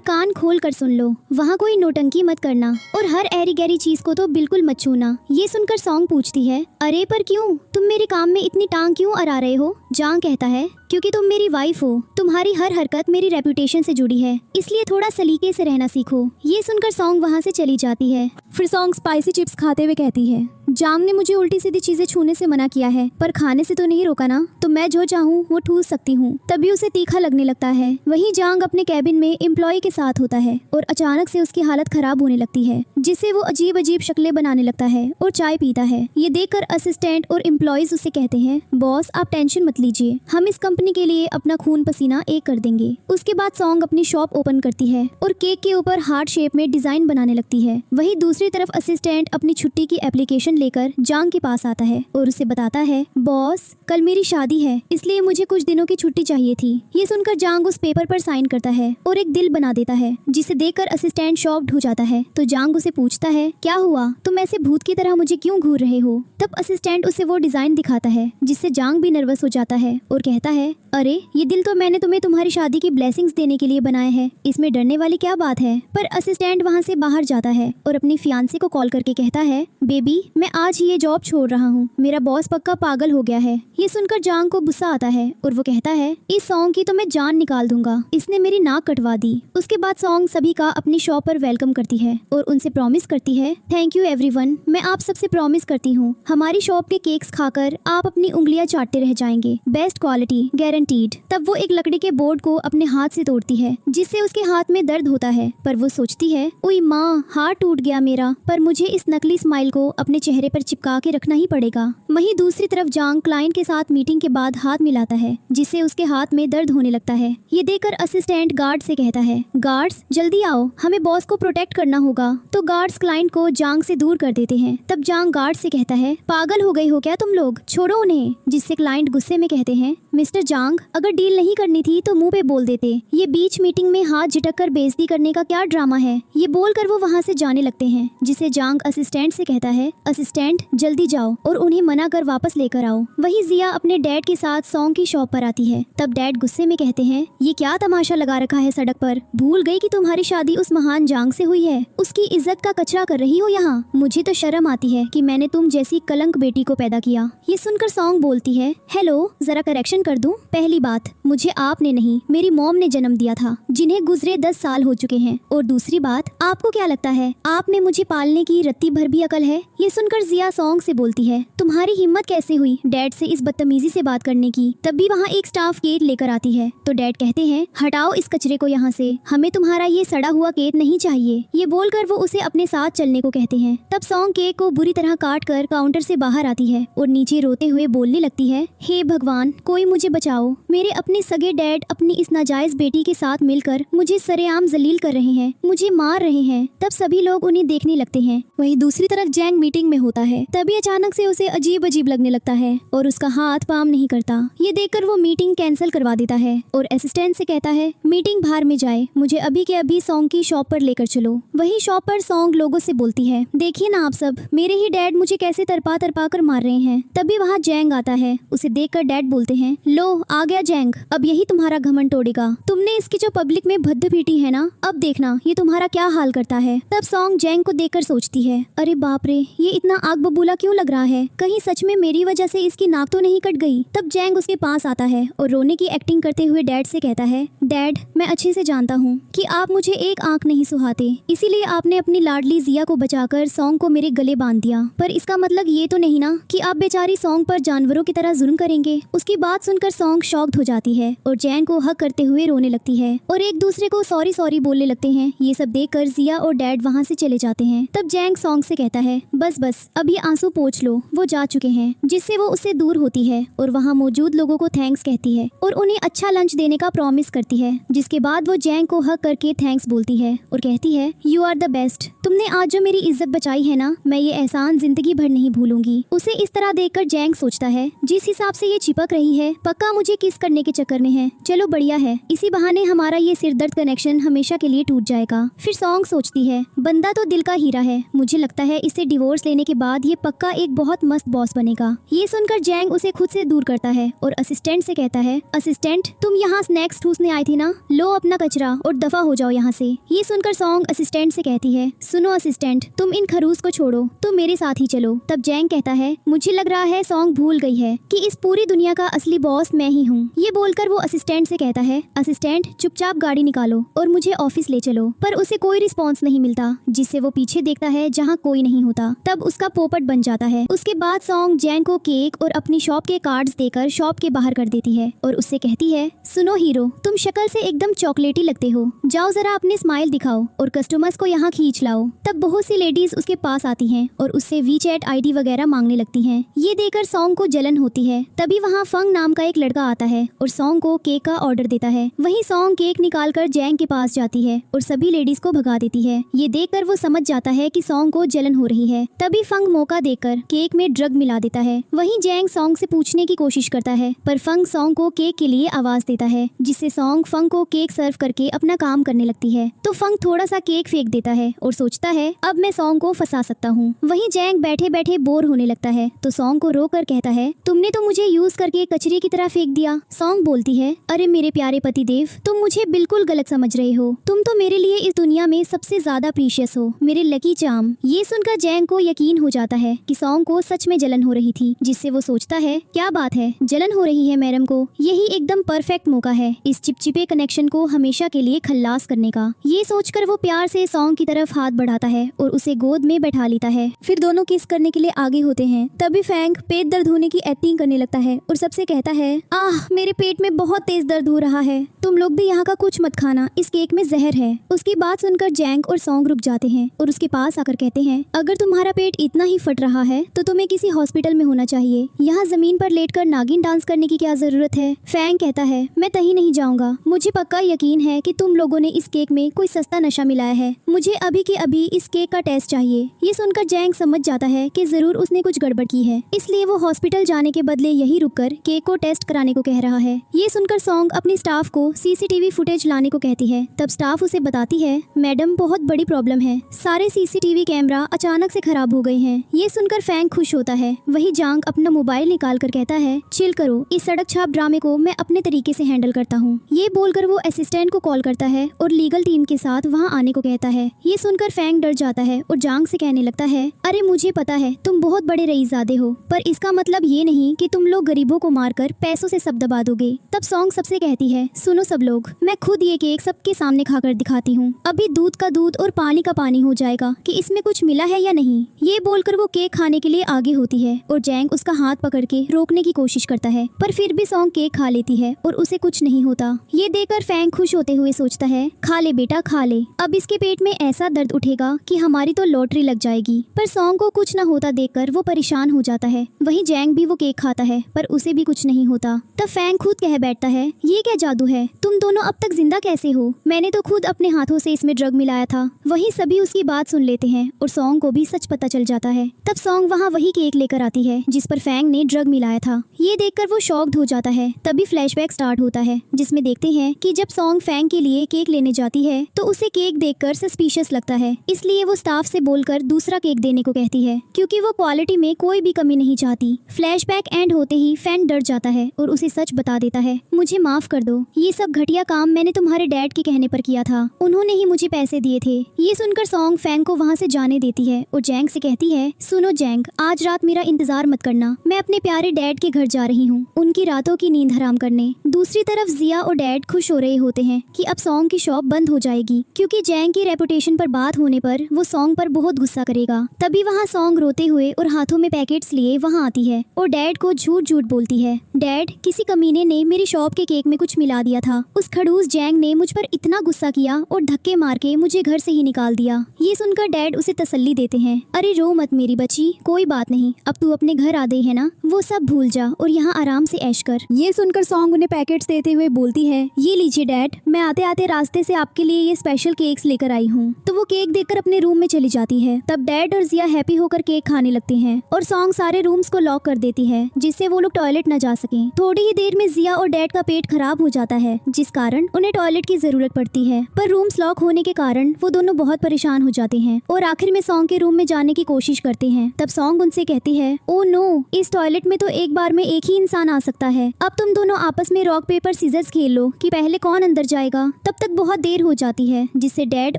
कान खोल कर सुन लो, वहाँ कोई नोटंकी मत करना और हर ऐरी गैरी चीज को तो बिल्कुल मत छूना। ये सुनकर सॉन्ग पूछती है, अरे पर क्यों, तुम मेरे काम में इतनी टांग क्यों अड़ा रहे हो। जांग कहता है, क्योंकि तुम मेरी वाइफ हो, तुम्हारी हर हरकत मेरी रेपुटेशन से जुड़ी है, इसलिए थोड़ा सलीके से रहना सीखो। ये सुनकर सॉन्ग वहाँ से चली जाती है। फिर सॉन्ग स्पाइसी चिप्स खाते हुए कहती है, जांग ने मुझे उल्टी सीधी चीजें छूने से मना किया है, पर खाने से तो नहीं रोका ना, तो मैं जो चाहूँ वो ठूस सकती हूँ। तभी उसे तीखा लगने लगता है। वहीं जांग अपने कैबिन में एम्प्लॉय के साथ होता है और अचानक से उसकी हालत खराब होने लगती है, जिससे वो अजीब अजीब शक्लें बनाने लगता है और चाय पीता है। ये देखकर असिस्टेंट और एम्प्लॉयज उससे कहते हैं, बॉस आप टेंशन मत लीजिए, हम इस कंपनी के लिए अपना खून पसीना एक कर देंगे। उसके बाद सॉन्ग अपनी शॉप ओपन करती है और केक के ऊपर हार्ट शेप में डिजाइन बनाने लगती है। वहीं दूसरी तरफ असिस्टेंट अपनी छुट्टी की एप्लीकेशन लेकर जांग के पास आता है और उसे बताता है, बॉस कल मेरी शादी है, इसलिए मुझे कुछ दिनों की छुट्टी चाहिए थी। ये सुनकर जांग उस पेपर पर साइन करता है और एक दिल बना देता है, जिसे देखकर असिस्टेंट शॉक्ड हो जाता है। तो जांग उसे पूछता है, क्या हुआ, तुम ऐसे भूत की तरह मुझे क्यों घूर रहे हो। तब असिस्टेंट उसे वो डिजाइन दिखाता है, जिससे जांग भी नर्वस हो जाता है और कहता है, अरे ये दिल तो मैंने तुम्हें तुम्हारी शादी की ब्लेसिंग्स देने के लिए बनाया है, इसमें डरने वाली क्या बात है। पर असिस्टेंट वहाँ से बाहर जाता है और अपनी फियांसी को कॉल करके कहता है, बेबी मैं आज ही ये जॉब छोड़ रहा हूँ, मेरा बॉस पक्का पागल हो गया है। ये सुनकर जांग को गुस्सा आता है और वो कहता है, इस सॉन्ग की तो मैं जान निकाल दूंगा, इसने मेरी नाक कटवा दी। उसके बाद सॉन्ग सभी का अपनी शॉप पर वेलकम करती है और उनसे प्रॉमिस करती है, थैंक यू एवरीवन, मैं आप सबसे प्रॉमिस करती हूँ हमारी शॉप के केक्स खाकर आप अपनी उंगलियां चाटते रह जाएंगे, बेस्ट क्वालिटी गारंटीड। तब वो एक लकड़ी के बोर्ड को अपने हाथ से तोड़ती है, जिससे उसके हाथ में दर्द होता है, पर वो सोचती है, ओई माँ हाथ टूट गया मेरा, पर मुझे इस नकली स्माइल को अपने चेहरे पर चिपका के रखना ही पड़ेगा। वहीं दूसरी तरफ जांग क्लाइंट के साथ मीटिंग के बाद हाथ मिलाता है, जिससे उसके हाथ में दर्द होने लगता है। ये देखकर असिस्टेंट गार्ड से कहता है, गार्ड्स जल्दी आओ, हमें बॉस को प्रोटेक्ट करना होगा। तो गार्ड्स क्लाइंट को जांग से दूर कर देते हैं। तब जांग गार्ड से कहता है, पागल हो गई हो क्या तुम लोग, छोड़ो उन्हें। जिससे क्लाइंट गुस्से में कहते हैं, मिस्टर जांग अगर डील नहीं करनी थी तो मुंह पे बोल देते, ये बीच मीटिंग में हाथ झटक कर बेइज्जती करने का क्या ड्रामा है। ये बोलकर वो वहाँ से जाने लगते हैं, जिसे जांग असिस्टेंट से कहता है, असिस्टेंट जल्दी जाओ और उन्हें मना कर वापस लेकर आओ। वहीं जिया अपने डैड के साथ सॉन्ग की शॉप पर आती है। तब डैड गुस्से में कहते हैं, ये क्या तमाशा लगा रखा है सड़क पर, भूल गई कि तुम्हारी शादी उस महान जांग से हुई है, उसकी इज्जत का कचरा कर रही हो यहाँ। मुझे तो शर्म आती है कि मैंने तुम जैसी कलंक बेटी को पैदा किया। ये सुनकर सॉन्ग बोलती है, हेलो जरा करेक्शन कर दूं। पहली बात, मुझे आपने नहीं मेरी मॉम ने जन्म दिया था, जिन्हें गुजरे 10 साल हो चुके हैं। और दूसरी बात, आपको क्या लगता है आप में मुझे पालने की रत्ती भर भी अकल है। ये सुनकर जिया सॉन्ग से बोलती है, तुम्हारी हिम्मत कैसे हुई डैड से इस बदतमीजी से बात करने की। तब भी वहाँ एक स्टाफ केक लेकर आती है, तो डैड कहते हैं, हटाओ इस कचरे को यहाँ से, हमें तुम्हारा ये सड़ा हुआ केक नहीं चाहिए। ये बोलकर वो उसे अपने साथ चलने को कहते हैं। तब सॉन्ग केक को बुरी तरह काट कर काउंटर से बाहर आती है और नीचे रोते हुए बोलने लगती है, हे भगवान कोई मुझे बचाओ, मेरे अपने सगे डैड अपनी इस नाजायज बेटी के साथ मिलकर मुझे सरेआम जलील कर रहे हैं, मुझे मार रहे हैं। तब सभी लोग उन्हें देखने लगते हैं। वहीं दूसरी तरफ जैंग मीटिंग में होता है। तभी अचानक से उसे अजीब अजीब लगने लगता है और उसका हाथ पाम नहीं करता। ये देखकर वो मीटिंग कैंसिल करवा देता है और असिस्टेंट से कहता है, मीटिंग बाहर में जाए, मुझे अभी के अभी सॉन्ग की शॉप पर लेकर चलो। वही शॉप पर सॉन्ग लोगों से बोलती है, देखिए ना आप सब, मेरे ही डैड मुझे कैसे तरपा तरपा कर मार रहे हैं। तभी वहाँ जैंग आता है। उसे देखकर डैड बोलते हैं, लो आ गया जैंग, अब यही तुम्हारा घमंड तोड़ेगा। तुमने इसकी जो पब्लिक में भद्द पीटी है ना, अब देखना ये तुम्हारा क्या हाल करता है। तब सॉन्ग जैंग को देखकर सोचती है, अरे बाप रे, ये इतना आग बबूला क्यों लग रहा है, कहीं सच में मेरी वजह से इसकी नाक तो नहीं कट गई। तब जैंग उसके पास आता है और रोने की एक्टिंग करते हुए डैड से कहता है, डैड मैं अच्छे से जानता हूँ कि आप मुझे एक आंख नहीं सुहाते, इसीलिए आपने अपनी लाडली जिया को बचाकर सॉन्ग को मेरे गले बांध दिया, पर इसका मतलब ये तो नहीं ना कि आप बेचारी सॉन्ग पर जानवरों की तरह जुल्म करेंगे। उसकी बात सुनकर सॉन्ग शॉक्ड हो जाती है और जैंग को हक करते हुए रोने लगती है और एक दूसरे को सॉरी सॉरी बोलने लगते हैं। ये सब देखकर जिया और डैड वहाँ से चले जाते हैं। तब जैंग सॉन्ग से कहता है, बस बस अब ये आंसू पोंछ लो, वो जा चुके हैं। जिससे वो उससे दूर होती है और वहाँ मौजूद लोगों को थैंक्स कहती है और उन्हें अच्छा लंच देने का प्रॉमिस करती है। जिसके बाद वो जैंग को हक करके थैंक्स बोलती है और कहती है, यू आर द बेस्ट, तुमने आज जो मेरी इज्जत बचाई है ना, मैं ये एहसान जिंदगी भर नहीं भूलूंगी। उसे इस तरह देखकर जैंग सोचता है, जिस हिसाब से ये चिपक रही है पक्का मुझे किस करने के चक्कर में है। चलो बढ़िया है, इसी बहाने हमारा ये सिरदर्द कनेक्शन हमेशा के लिए टूट जाएगा। फिर सॉन्ग सोचती है, बंदा तो दिल का हीरा है, मुझे लगता है इससे डिवोर्स लेने के बाद ये पक्का एक बहुत मस्त बॉस बनेगा। ये सुनकर जैंग उसे खुद से दूर करता है और असिस्टेंट से कहता है, असिस्टेंट तुम यहाँ स्नैक्स ठूसने आई थी ना, लो अपना कचरा और दफा हो जाओ यहाँ से। ये सुनकर सॉन्ग असिस्टेंट से कहती है, सुनो असिस्टेंट, तुम इन खरूस को छोड़ो, तुम मेरे साथ ही चलो। तब जैंग कहता है, मुझे लग रहा है सॉन्ग भूल गई है कि इस पूरी दुनिया का असली बॉस मैं ही हूँ। ये बोलकर वो असिस्टेंट से कहता है, असिस्टेंट चुपचाप गाड़ी निकालो और मुझे ऑफिस ले चलो। पर उसे कोई रिस्पॉन्स नहीं मिलता, जिससे वो पीछे देखता है जहाँ कोई नहीं होता। तब उसका पोपट बन जाता है। उसके बाद सॉन्ग जैंग को केक और अपनी शॉप के कार्ड्स देकर शॉप के बाहर कर देती है और उससे कहती है, सुनो हीरो, तुम शक्ल से एकदम चॉकलेटी लगते हो, जाओ जरा अपने स्माइल दिखाओ और कस्टमर्स को यहाँ खींच लाओ। तब बहुत सी लेडीज उसके पास आती हैं और उससे वीचैट आईडी वगैरह मांगने लगती हैं। ये देखकर सॉन्ग को जलन होती है। तभी वहाँ फंग नाम का एक लड़का आता है और सॉन्ग को केक का ऑर्डर देता है। वहीं सॉन्ग केक निकालकर जैंग के पास जाती है और सभी लेडीज को भगा देती है। ये देखकर वो समझ जाता है कि सॉन्ग को जलन हो रही है। तभी फंग मौका देकर केक में ड्रग मिला देता है। वहीं जैंग सॉन्ग से पूछने की कोशिश करता है, पर फंग सॉन्ग को केक के लिए आवाज देता है, जिससे सॉन्ग फंग को केक सर्व करके अपना काम करने लगती है। तो फंग थोड़ा सा केक फेंक देता है और सोचता है, अब मैं सॉन्ग को फंसा सकता हूँ। वहीं जैंग बैठे बैठे बोर होने लगता है तो सॉन्ग को रोक कर कहता है, तुमने तो मुझे यूज करके कचरे की तरह फेंक दिया। सॉन्ग बोलती है, अरे मेरे प्यारे पति देव, तुम मुझे बिल्कुल गलत समझ रहे हो, तुम तो मेरे लिए इस दुनिया में सबसे ज्यादा प्रीशियस हो, मेरे लकी चार्म। ये सुनकर जैंग को यकीन हो जाता है कि सॉन्ग को सच में जलन हो रही थी, जिससे वो सोचता है, क्या बात है, जलन हो रही है मैडम को, यही एकदम परफेक्ट मौका है इस चिपचिपे कनेक्शन को हमेशा के लिए खल्लास करने का। ये सोचकर वो प्यार से सॉन्ग की तरफ हाथ बढ़ाता है और उसे गोद में बैठा लेता है। फिर दोनों किस करने के लिए आगे होते हैं। तभी फैंग पेट दर्द होने की एक्टिंग करने लगता है और सबसे कहता है, आह मेरे पेट में बहुत तेज दर्द हो रहा है, तुम लोग भी यहाँ का कुछ मत खाना, इस केक में जहर है। उसकी बात सुनकर जैंग और सॉन्ग रुक जाते हैं और उसके पास आकर कहते हैं, अगर तुम्हारा पेट इतना ही फट रहा है तो तुम्हें किसी हॉस्पिटल में होना चाहिए, यहाँ जमीन पर लेटकर नागिन डांस करने की क्या जरूरत है। फैंग कहता है, मैं कहीं नहीं जाऊंगा, मुझे पक्का यकीन है कि तुम लोगों ने इस केक में कोई सस्ता नशा मिलाया है, मुझे अभी के अभी इस केक का टेस्ट चाहिए। ये सुनकर जैंग समझ जाता है कि जरूर उसने कुछ गड़बड़ की है, इसलिए वो हॉस्पिटल जाने के बदले यही रुककर केक को टेस्ट कराने को कह रहा है। ये सुनकर सॉन्ग अपनी स्टाफ को सीसीटीवी फुटेज लाने को कहती है। तब स्टाफ उसे बताती है, मैडम बहुत बड़ी प्रॉब्लम है, सारे सीसीटीवी कैमरा अचानक से खराब हो गए हैं। ये सुनकर फैंग खुश होता है। वही जांग अपना मोबाइल निकाल कर कहता है, चिल करो, इस सड़क छाप ड्रामे को मैं अपने तरीके से हैंडल करता हूँ। ये बोलकर वो असिस्टेंट को कॉल करता है और लीगल टीम के साथ वहाँ आने को कहता है। ये सुनकर फैंग डर जाता है और जांग से कहने लगता है, अरे मुझे पता है तुम बहुत बड़े रईसजादे हो, पर इसका मतलब ये नहीं कि तुम लोग गरीबों को मारकर पैसों से सब दबा दोगे। तब सॉन्ग सबसे कहती है, सुनो सब लोग, मैं खुद ये केक सबके सामने खाकर दिखाती हूँ, अभी दूध का दूध और पानी का पानी हो जाएगा कि इसमें कुछ मिला है या नहीं। ये बोलकर वो केक खाने के लिए आगे होती है और जैंग उसका हाथ पकड़ के रोकने की कोशिश करता है, पर फिर भी सॉन्ग केक खा लेती है और उसे कुछ नहीं होता। ये देखकर फैंग खुश होते हुए सोचता है, खा ले बेटा खा ले, अब इसके पेट में ऐसा दर्द उठेगा कि हमारी तो लॉटरी लग जाएगी। पर सॉन्ग को कुछ न होता देखकर वो परेशान हो जाता है। वहीं जैंग भी वो केक खाता है पर उसे भी कुछ नहीं होता। तब फैंग खुद कह बैठता है, ये क्या जादू है, तुम दोनों अब तक जिंदा कैसे हो, मैंने तो खुद अपने हाथों से इसमें ड्रग मिलाया था। वहीं सभी उसकी बात सुन लेते हैं और सॉन्ग को भी सच पता चल जाता है। तब सॉन्ग वहाँ वही केक लेकर आती है जिस पर फैंग ने ड्रग मिलाया था। ये देखकर वो शॉक्ड हो जाता है। तभी फ्लैशबैक स्टार्ट होता है जिसमें देखते हैं कि जब सॉन्ग फैंग के लिए केक लेने जाती है तो उसे केक देखकर सस्पिशियस लगता है, इसलिए वो स्टाफ से बोलकर दूसरा केक देने को कहती है क्योंकि वो क्वालिटी में कोई भी कमी नहीं चाहती। फ्लैशबैक एंड होते ही फैंग डर जाता आता है और उसे सच बता देता है। मुझे माफ कर दो, ये सब घटिया काम मैंने तुम्हारे डैड के कहने पर किया था, उन्होंने ही मुझे पैसे दिए थे। ये सुनकर सॉन्ग फैंग को वहाँ से जाने देती है और जैंग से कहती है, सुनो जैंग, आज रात मेरा इंतजार मत करना, मैं अपने प्यारे डैड के घर जा रही हूँ उनकी रातों की नींद हराम करने। दूसरी तरफ जिया और डैड खुश हो रहे होते हैं कि अब सॉन्ग की शॉप बंद हो जाएगी, क्योंकि जैंग की रेपुटेशन पर बात होने पर वो सॉन्ग पर बहुत गुस्सा करेगा। तभी वहाँ सॉन्ग रोते हुए और हाथों में पैकेट्स लिए वहाँ आती है और डैड को झूठ झूठ बोलती है, डैड, किसी कमीने ने मेरी शॉप के केक में कुछ मिला दिया था। उस खड़ूस जैंग ने मुझ पर इतना गुस्सा किया और धक्के मार के मुझे घर से ही निकाल दिया। ये सुनकर डैड उसे तसल्ली देते हैं, अरे रो मत मेरी बच्ची, कोई बात नहीं, अब तू अपने घर आ गई है ना, वो सब भूल जा और यहाँ आराम से ऐश कर। ये सुनकर सॉन्ग उन्हें पैकेट्स देते हुए बोलती है, ये लीजिए डैड, मैं आते आते रास्ते से आपके लिए ये स्पेशल केक्स लेकर आई हूँ। तो वो केक देकर अपने रूम में चली जाती है। तब डैड और जिया हैप्पी होकर केक खाने लगते हैं और सॉन्ग सारे रूम्स को लॉक कर देती है, जिससे वो लोग टॉयलेट न जा सकें। थोड़ी ही देर में जिया और डैड का पेट खराब हो जाता है, जिस कारण उन्हें टॉयलेट की जरूरत पड़ती है, पर रूम्स लॉक होने के कारण वो दोनों बहुत परेशान हो जाते हैं और आखिर में सॉन्ग के रूम में जाने की कोशिश करते हैं। तब सॉन्ग उनसे कहती है, ओ नो, इस टॉयलेट में तो एक बार में एक ही इंसान आ सकता है, अब तुम दोनों आपस में रॉक पेपर सीजर्स खेल लो कि पहले कौन अंदर जाएगा। तब तक बहुत देर हो जाती है, जिससे डैड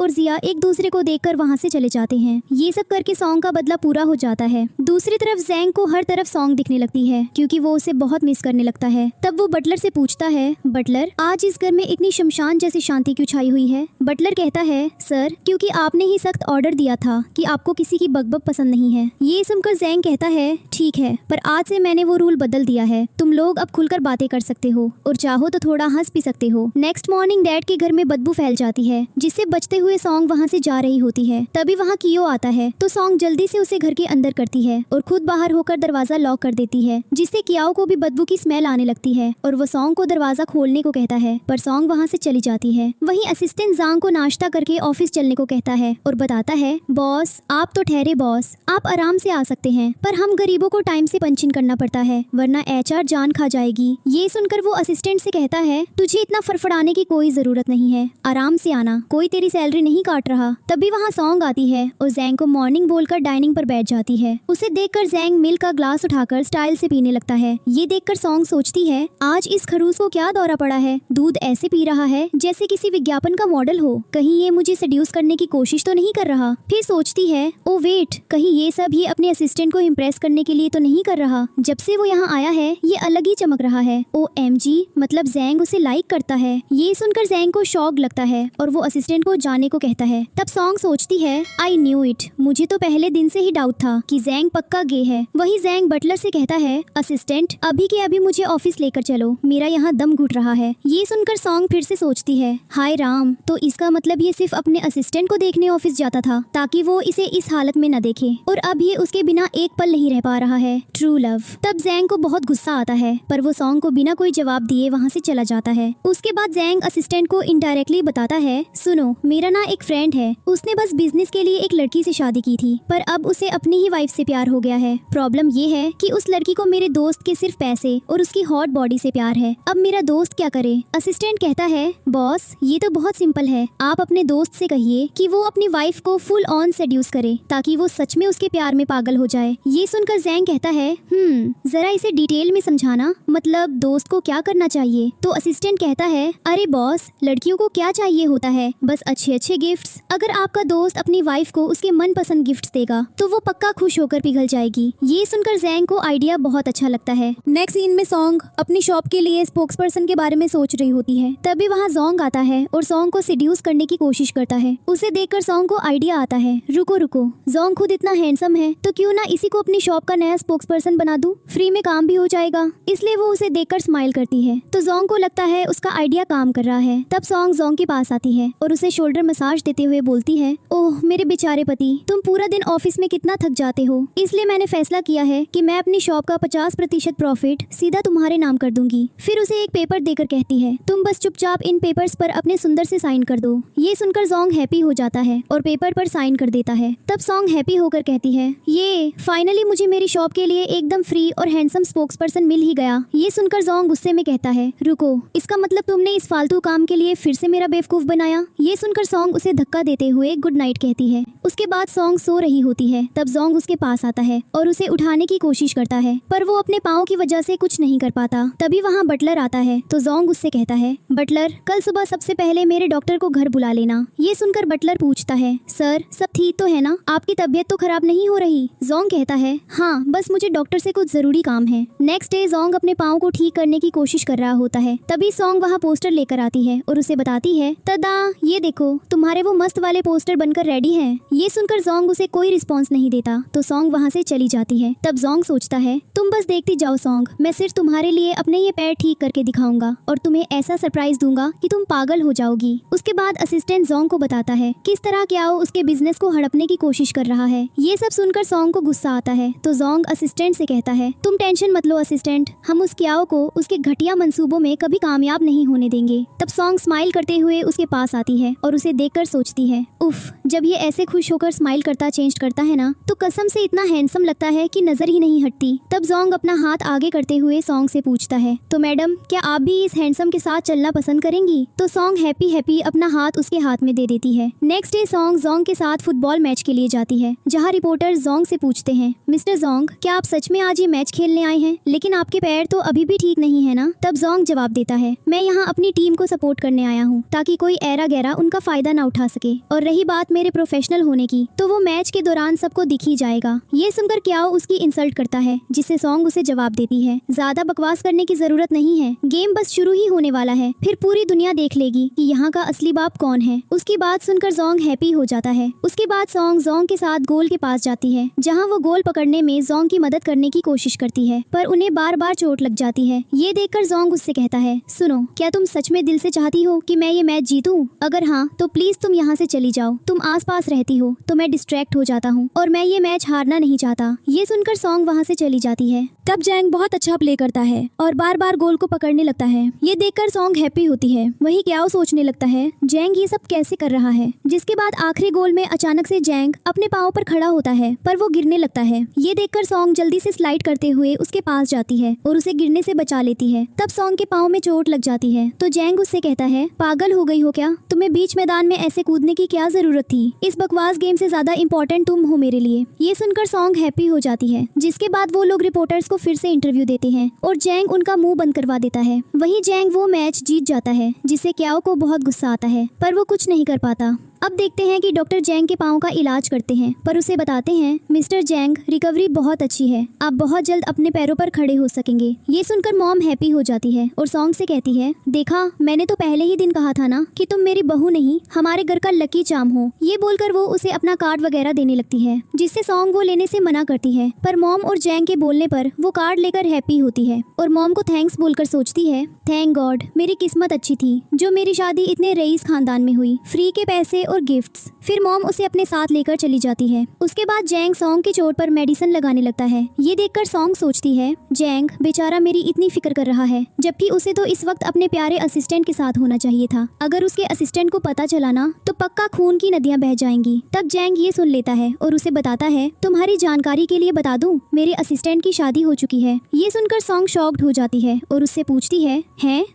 और जिया एक दूसरे को देखकर वहाँ से चले जाते हैं। ये सब करके सॉन्ग का बदला पूरा हो जाता है। दूसरी तरफ जैंग को हर तरफ सॉन्ग दिखने लगती है, क्योंकि वो उसे बहुत मिस करने लगता है। तब वो बटलर से पूछता है, बटलर, आज इस घर में इतनी शमशान जैसी शांति क्यों छाई हुई है? बटलर कहता है, सर, क्योंकि आपने ही सख्त ऑर्डर दिया था कि आपको किसी की बकबक पसंद नहीं है। ये सुनकर जैंग कहता है, ठीक है, पर आज से मैंने वो रूल बदल दिया है, तुम लोग अब खुलकर बातें कर सकते हो और चाहो तो थोड़ा हंस भी सकते हो। नेक्स्ट मॉर्निंग डैड के घर में बदबू फैल जाती है, जिससे बचते हुए सॉन्ग वहाँ से जा रही होती है। तभी वहाँ कियो आता है, तो सॉन्ग जल्दी से उसे घर के अंदर करती है और खुद बाहर होकर दरवाजा लॉक कर देती है, जिससे कियाओ को भी बदबू की स्मेल आने लगती है और वो सॉन्ग को दरवाजा खोलने को कहता है, पर सॉन्ग वहाँ से चली जाती है। वहीं असिस्टेंट जांग को नाश्ता करके ऑफिस चलने को कहता है और बताता है, बॉस, आप तो ठहरे बॉस, आप आराम से आ सकते हैं, पर हम गरीबों को टाइम से पंच इन करना पड़ता है, वरना HR जान खा जाएगी। ये सुनकर वो असिस्टेंट से कहता है, तुझे इतना फड़फड़ाने की कोई जरूरत नहीं है, आराम से आना, कोई तेरी सैलरी नहीं काट रहा। तभी वहाँ सॉन्ग आती है और जैंग को मॉर्निंग बोलकर डाइनिंग पर बैठ जाती है। उसे देखकर जैंग मिल्क का ग्लास उठाकर स्टाइल से पीने लगता है। ये देखकर सॉन्ग सोचती है, आज इस खरूस को क्या दौरा पड़ा है, दूध ऐसे पी रहा है जैसे किसी विज्ञापन का मॉडल हो, कहीं ये मुझे सेड्यूस करने की कोशिश तो नहीं कर रहा। फिर सोचती है, ओ वेट, कहीं ये सब ये अपने असिस्टेंट को इम्प्रेस करने के लिए तो नहीं कर रहा, जब से वो यहाँ आया है ये अलग ही चमक रहा है। OMG, मतलब जैंग उसे लाइक करता है। ये सुनकर जैंग को शॉक लगता है और वो असिस्टेंट को जाने को कहता है। तब सॉन्ग सोचती है, आई न्यू इट, मुझे तो पहले दिन से ही डाउट था कि जैंग पक्का गे है। वही जैंग बटलर से कहता है, असिस्टेंट, अभी के अभी मुझे ऑफिस लेकर चलो, मेरा यहाँ दम घुट रहा है। ये सुनकर सॉन्ग फिर से सोचती है, हाय राम, तो इसका मतलब ये सिर्फ अपने असिस्टेंट को देखने ऑफिस जाता था ताकि वो इसे इस हालत में न देखे, और अब ये उसके बिना एक पल नहीं रह पा रहा है। True love. तब जैंग को बहुत गुस्सा आता है, पर वो सॉन्ग को बिना कोई जवाब दिए वहाँ से चला जाता है। उसके बाद जैंग असिस्टेंट को इनडायरेक्टली बताता है, सुनो, मेरा ना एक फ्रेंड है, उसने बस बिजनेस के लिए एक लड़की से शादी की थी, पर अब उसे अपनी ही वाइफ से प्यार हो गया है। प्रॉब्लम ये है कि उस लड़की को मेरे दोस्त के सिर्फ पैसे और उसकी हॉट बॉडी से प्यार है। अब मेरा दोस्त क्या करे? असिस्टेंट कहता है, बॉस, ये तो बहुत सिंपल है, आप अपने दोस्त से कहिए कि वो अपनी वाइफ को फुल ऑन सेड्यूस करे ताकि वो सच में उसके प्यार में पागल हो जाए। ये सुनकर जैंग कहता है, जरा इसे डिटेल में समझाना, मतलब दोस्त को क्या करना चाहिए? तो असिस्टेंट कहता है, अरे बॉस, लड़कियों को क्या चाहिए होता है, बस अच्छे अच्छे गिफ्ट्स। अगर आपका दोस्त अपनी वाइफ को उसके मनपसंद गिफ्ट्स देगा तो वो पक्का खुश होकर पिघल जाएगी। ये सुनकर जैंग को आइडिया बहुत अच्छा लगता है। नेक्स्ट सीन में सॉन्ग अपनी शॉप के लिए स्पोक्स पर्सन के बारे में सोच रही होती है। तभी वहाँ जोंग आता है और सॉन्ग को सेड्यूस करने की कोशिश करता है। उसे देखकर सॉन्ग को आइडिया आता है, रुको रुको, जोंग खुद इतना हैंडसम है तो क्यों ना इसी को अपनी शॉप का नया स्पोक्स पर्सन बना दूं, फ्री में काम भी हो जाएगा। इसलिए वो उसे देखकर स्माइल करती है तो जोंग को लगता है उसका आइडिया काम कर रहा है। तब सॉन्ग जोंग के पास आती है और उसे शोल्डर मसाज देते हुए बोलती है, ओह मेरे बेचारे पति, तुम पूरा दिन ऑफिस में कितना थक जाते हो, इसलिए मैंने फैसला किया है कि मैं अपनी शॉप का 50% प्रॉफिट सीधा तुम्हारे नाम कर दूंगी। फिर उसे एक पेपर देकर कहती है, तुम बस चुपचाप इन पेपर्स पर अपने सुंदर से साइन कर दो। ये सुनकर जोंग हैप्पी हो जाता है और पेपर पर साइन कर देता है। तब सॉन्ग हैप्पी होकर कहती है, ये फाइनली मुझे मेरी शॉप के लिए एकदम फ्री और हैंडसम स्पोक्स पर्सन मिल ही गया। ये सुनकर जोंग गुस्से में कहता है, रुको, इसका मतलब तुमने इस फालतू काम के लिए फिर से मेरा बेवकूफ बनाया। ये सुनकर सॉन्ग उसे धक्का देते हुए गुड नाइट कहती है उसके बाद सॉन्ग सो रही होती है। तब जोंग उसके पास आता है और उसे उठाने की कोशिश करता है, पर वो अपने पाँव की वजह से कुछ नहीं कर पाता। तभी वहाँ बटलर आता है तो जोंग उससे कहता है, बटलर कल सुबह सबसे पहले मेरे डॉक्टर को घर बुला लेना। ये सुनकर बटलर पूछता है, सर सब ठीक तो है ना, आपकी तबीयत तो खराब नहीं हो रही? जोंग कहता है, हाँ बस मुझे डॉक्टर से कुछ जरूरी काम है। नेक्स्ट डे जोंग अपने पाँव को ठीक करने की कोशिश कर रहा होता है। तभी सॉन्ग वहाँ पोस्टर लेकर आती है और उसे बताती है, तदा ये देखो तुम्हारे वो मस्त वाले पोस्टर बनकर रेडी हैं। ये सुनकर जोंग उसे कोई रिस्पॉन्स नहीं देता तो सॉन्ग वहाँ से चली जाती है। तब जोंग सोचता है, तुम बस देखती जाओ सॉन्ग, मैं सिर्फ तुम्हारे लिए अपने ये पैर ठीक करके दिखाऊंगा और तुम्हें ऐसा सरप्राइज दूंगा कि तुम पागल हो जाओगी। उसके बाद असिस्टेंट जोंग को बताता है किस तरह क्याओ उसके बिजनेस को हड़पने की कोशिश कर रहा है। ये सब सुनकर सॉन्ग को गुस्सा आता है तो जोंग असिस्टेंट से कहता है, तुम टेंशन मत लो असिस्टेंट, हम उस क्याओ को उसके घटिया मंसूबों में कभी कामयाब नहीं होने देंगे। तब सॉन्ग स्माइल करते हुए उसके पास आती है और उसे देखकर सोचती है, उफ जब ये ऐसे खुश होकर स्माइल करता चेंज करता है ना तो कसम से इतना हैंडसम लगता है कि नजर ही नहीं हटती। तब जोंग अपना हाथ आगे करते हुए सॉन्ग से पूछता है, तो मैडम क्या आप भी इस हैंडसम के साथ चलना पसंद करेंगी? तो सॉन्ग हैप्पी हैप्पी अपना हाथ उसके हाथ में दे देती है। नेक्स्ट डे सॉन्ग जोंग के साथ फुटबॉल मैच के लिए जाती है, जहाँ रिपोर्टर जोंग से पूछते हैं, मिस्टर जोंग क्या आप सच में आज ये मैच खेलने आए हैं? लेकिन आपके पैर तो अभी भी ठीक नहीं है ना? तब जोंग जवाब देता है, मैं यहाँ अपनी टीम को सपोर्ट करने आया हूँ ताकि कोई ऐरा गैरा उनका फायदा ना उठा सके, और रही बात मेरे प्रोफेशनल होने की तो वो मैच के दौरान सबको दिख ही जाएगा। ये सुनकर क्याओ उसकी इंसल्ट करता है, जिससे सॉन्ग उसे जवाब देती है, ज्यादा बकवास करने की जरूरत नहीं है, गेम बस शुरू ही होने वाला है, फिर पूरी दुनिया देख लेगी कि यहाँ का असली बाप कौन है। उसकी बात सुनकर जोंग हैप्पी हो जाता है। उसके बाद सॉन्ग जोंग के साथ गोल के पास जाती है, जहाँ वो गोल पकड़ने में जोंग की मदद करने की कोशिश करती है, पर उन्हें बार बार चोट लग जाती है। ये देखकर जोंग उससे कहता है, सुनो क्या तुम सच में दिल से चाहती हो कि मैं ये मैच जीतूं? अगर हाँ तो प्लीज तुम यहाँ से चली जाओ, तुम आसपास रहती हो तो मैं डिस्ट्रैक्ट हो जाता हूँ और मैं ये मैच हारना नहीं चाहता। ये सुनकर सॉन्ग वहाँ से चली जाती है। तब जैंग बहुत अच्छा प्ले करता है और बार बार गोल को पकड़ने लगता है। ये देखकर सॉन्ग हैप्पी होती है। वही क्याओ सोचने लगता है, जैंग ये सब कैसे कर रहा है? जिसके बाद आखिरी गोल में अचानक से जैंग अपने पाँव पर खड़ा होता है, पर वो गिरने लगता है। ये देखकर सॉन्ग जल्दी से स्लाइड करते हुए उसके पास जाती है और उसे गिरने से बचा लेती है। तब सॉन्ग के पाँव में चोट लग जाती है तो जैंग उससे कहता है, पागल हो गई हो क्या? तुम्हें बीच मैदान में ऐसे कूदने की क्या जरूरत थी? इस बकवास गेम से ज्यादा इम्पोर्टेंट तुम हो मेरे लिए। ये सुनकर सॉन्ग हैप्पी हो जाती है। जिसके बाद वो लोग रिपोर्टर्स को फिर से इंटरव्यू देते हैं और जैंग उनका मुंह बंद करवा देता है। वहीं जैंग वो मैच जीत जाता है, जिससे क्याओ को बहुत गुस्सा आता है, पर वो कुछ नहीं कर पाता। अब देखते हैं कि डॉक्टर जैंग के पाँव का इलाज करते हैं, पर उसे बताते हैं, मिस्टर जैंग रिकवरी बहुत अच्छी है, आप बहुत जल्द अपने पैरों पर खड़े हो सकेंगे। ये सुनकर मॉम हैप्पी हो जाती है और सॉन्ग से कहती है, देखा मैंने तो पहले ही दिन कहा था ना कि तुम मेरी बहू नहीं हमारे घर का लकी चार्म हो। ये बोलकर वो उसे अपना कार्ड वगैरह देने लगती है, जिससे सॉन्ग वो लेने से मना करती है, पर मॉम और जैंग के बोलने पर वो कार्ड लेकर हैप्पी होती है और मॉम को थैंक्स बोलकर सोचती है, थैंक गॉड मेरी किस्मत अच्छी थी जो मेरी शादी इतने रईस खानदान में हुई, फ्री के पैसे और गिफ्ट्स। फिर मॉम उसे अपने साथ लेकर चली जाती है। उसके बाद जैंग सॉन्ग की चोट पर मेडिसिन लगाने लगता है। ये देखकर सॉन्ग सोचती है, जैंग बेचारा मेरी इतनी फिक्र कर रहा है, जबकि उसे तो इस वक्त अपने प्यारे असिस्टेंट के साथ होना चाहिए था। अगर उसके असिस्टेंट को पता चला ना तो पक्का खून की नदियां बह जाएंगी। तब जैंग ये सुन लेता है और उसे बताता है, तुम्हारी जानकारी के लिए बता दूं, मेरे असिस्टेंट की शादी हो चुकी है। ये सुनकर सॉन्ग शॉक्ड हो जाती है और उससे पूछती है,